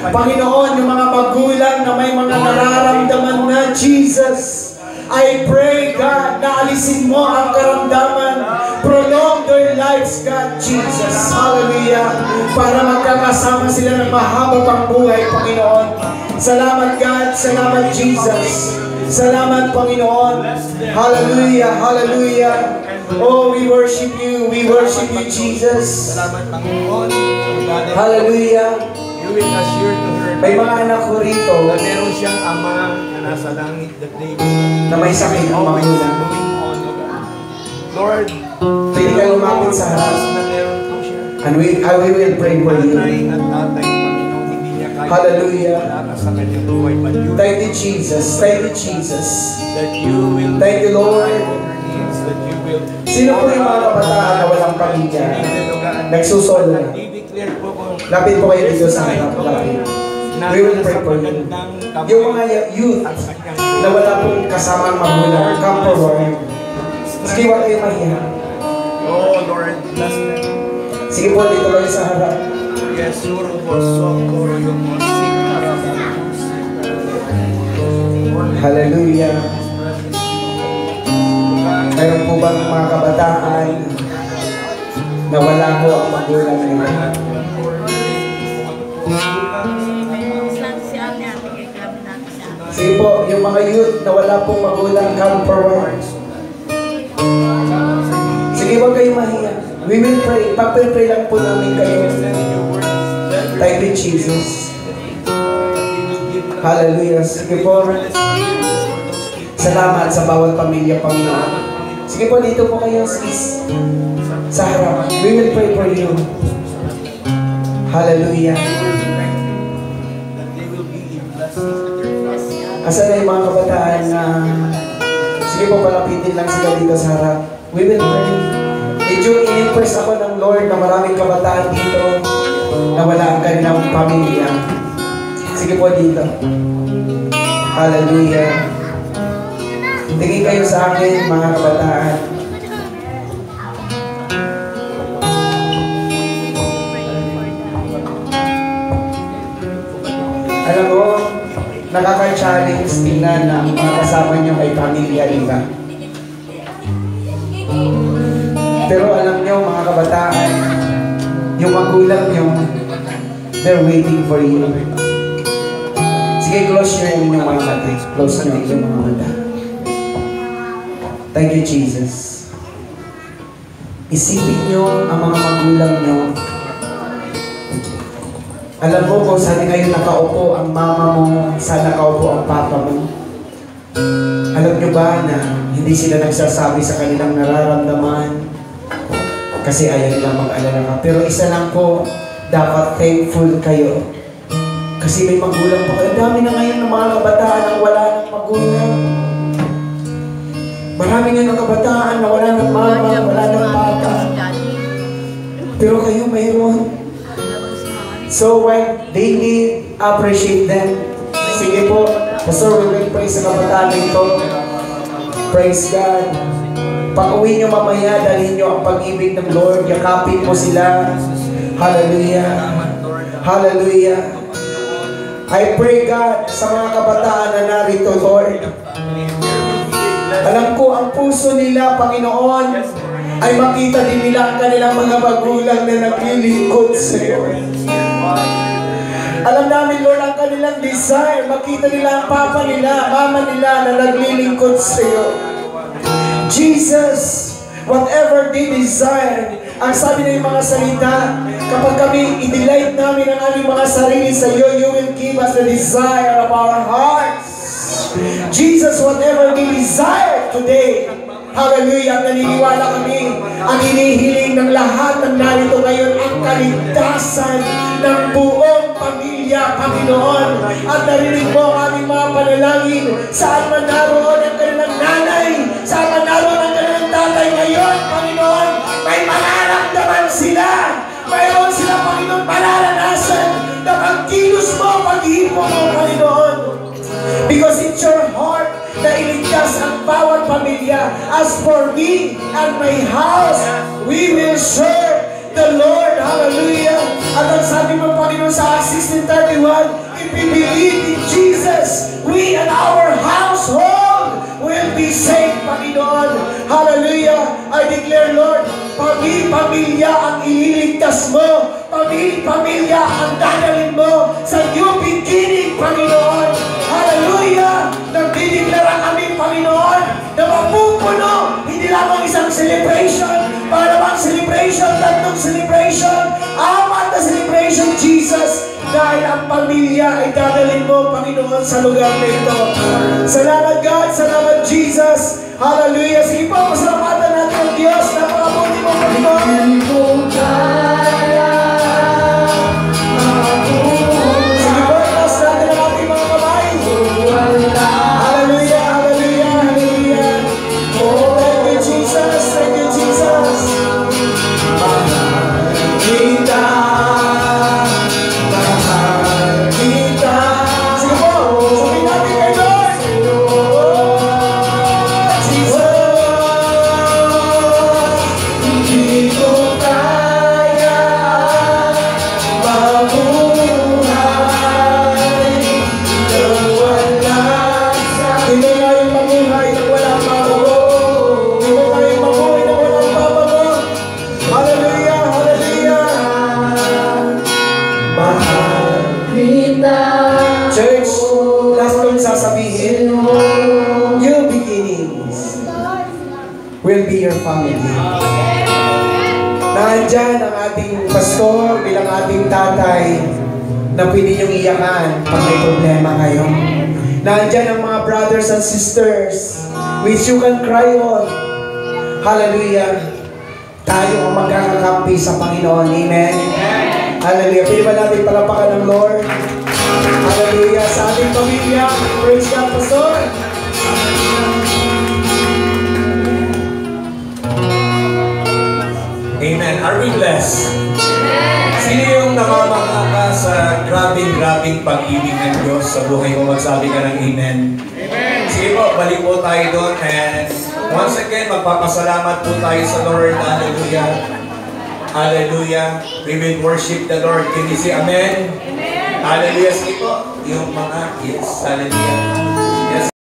Panginoon, yung mga magulang na may mga nararamdaman na, Jesus, I pray, God, na alisin mo ang karamdaman. Prolong their lives, God, Jesus. Hallelujah. Para magkakasama sila ng mahaba pang buhay, Panginoon. Salamat, God. Salamat, Jesus. Salamat, Panginoon. Hallelujah. Hallelujah. Oh, we worship you. We worship you, Jesus. Salamat, Panginoon. Hallelujah. You will assure to her May mga anak ko rito na meron siyang ama na nasa langit that they na may sakit ang always magulang. going on, O God. Lord, Pwede ka lumapit sa harap. na meron po siya. And we will pray for you. Nanay at tatay, Panginoon, hindi niya kaya. Hallelujah. Wala ka sa kanyang buhay, but you Thank you, Jesus. Thank you, Jesus. that you will Thank you, Lord. provide her needs, that you will Sino po yung mga kabataan na walang pamilya? Nagsusolo na. i-declare po kung Lapit po kayo dito sa harap. Lapit. We will pray for you. Yung mga youth na wala pong kasamang magulang, come forward. Sige, huwag kayo mahiya. Oh Lord, bless them. Sige po, dito kayo sa harap. Yes, suro po, sokoro yung musik para Hallelujah. Mayroon po bang mga kabataan na wala po ang magulang nila? Sige po, yung mga youth na wala pong magulang, come forward. Sige, huwag kayo mahiya. We will pray. Pag-pray lang po namin kayo. Thank you, Jesus. Hallelujah. Sige po. Salamat sa bawat pamilya, Panginoon. Sige po, dito po kayo, sis. Sa harap. We will pray for you. Hallelujah. Asan na yung mga kabataan na sige po, palapitin lang sila dito sa harap. We will pray. Medyo in-impress ako ng Lord na maraming kabataan dito na wala ang kanilang pamilya. Sige po dito. Hallelujah. Tingin kayo sa akin, mga kabataan. Alam mo, nakaka-challenge tingnan na ang mga kasama niyo ay pamilya iba. Pero alam niyo, mga kabataan, yung magulang niyo, they're waiting for you. Sige, close niyo yung inyong mga mata. Close niyo yung inyong mga mata. Thank you, Jesus. Isipin niyo ang mga magulang niyo. Alam mo kung saan ngayon nakaupo ang mama mo, saan nakaupo ang papa mo. Alam niyo ba na hindi sila nagsasabi sa kanilang nararamdaman kasi ayaw nilang mag-alala ka. Pero isa lang po, dapat thankful kayo. Kasi may magulang pa kayo. Dami na ngayon ng mga kabataan na wala ng magulang. Marami nga ng kabataan na wala ng mama, wala ng papa. Pero kayo mayroon. So when they need, appreciate them. Sige po, Pastor, we will pray sa kabataan ito. Praise God. Pag-uwi nyo mamaya, dalhin nyo ang pag-ibig ng Lord. Yakapin mo sila. Hallelujah. Hallelujah. I pray, God, sa mga kabataan na narito, Lord. Alam ko, ang puso nila, Panginoon, ay makita din nila ang kanilang mga magulang na naglilingkod sa iyo. Alam namin, Lord, ang kanilang desire, makita nila ang papa nila, mama nila na naglilingkod sa iyo. Jesus, whatever they desire, ang sabi ng mga salita, kapag kami i-delight namin ang aming mga sarili sa iyo, you will give us the desire of our hearts. Jesus, whatever we desire today, Hallelujah. Naniniwala kami. Ang hinihiling ng lahat ng narito ngayon ang kaligtasan ng buong pamilya, Panginoon. At narinig mo ang aming mga panalangin. Saan man naroon ang kanilang nanay, saan man naroon ang kanilang tatay ngayon, Panginoon, may mararamdaman sila. Mayroon sila, Panginoon, mararanasan na pagkilos mo, pag-ipo mo, Panginoon. Because it's your heart na iligtas ang bawat pamilya. As for me and my house, we will serve the Lord. Hallelujah. At ang sabi mo, Panginoon, sa Acts 16:31, if we believe in Jesus, we and our household will be saved, Panginoon. Hallelujah. I declare, Lord, pamilya ang ililigtas mo. Pamilya ang dadalhin mo sa new beginning, Pamilya. Hallelujah! Nagdideklara kami, Panginoon, na mapupuno, hindi lamang isang celebration, pangalawang celebration, tatlong celebration, apat na celebration, Jesus, dahil ang pamilya ay dadalhin mo, Panginoon, sa lugar na ito. Salamat, God. Salamat, Jesus. Hallelujah. Sige po, pasalamatan natin ang Diyos. Napakabuti mo, Panginoon. Sige po, itas natin ang ating mga kamay. Hallelujah, hallelujah, hallelujah. Oh, thank you, Jesus. Thank you, Jesus. Kita. Sige po, sabihin natin kay Lord. Jesus. Hindi ko kaya mabuhay nang wala sa... Hindi kayang mabuhay nang walang Papa mo. Hindi kayang mabuhay nang walang Papa mo. Hallelujah, hallelujah. Mahal kita. Church, last kong sasabihin, new beginnings will be your family. Nandyan ang ating pastor bilang ating tatay na pwede niyong iyakan pag may problema kayo. Nandyan ang mga brothers and sisters which you can cry on. Hallelujah. Tayo ang magkakakampi sa Panginoon. Amen. Hallelujah. Pwede ba natin palapakan ng Lord? Hallelujah. Sa ating pamilya, praise God, Pastor. Amen. Are we blessed? Sino yung namamangha ka sa grabing pag-ibig ng Diyos sa buhay mo? Magsabi ka ng amen. Sige po, balik po tayo doon. And once again, magpapasalamat po tayo sa Lord. Hallelujah. Hallelujah. We will worship the Lord. Can you say amen? Hallelujah. Sige po. Yung mga kids. Hallelujah.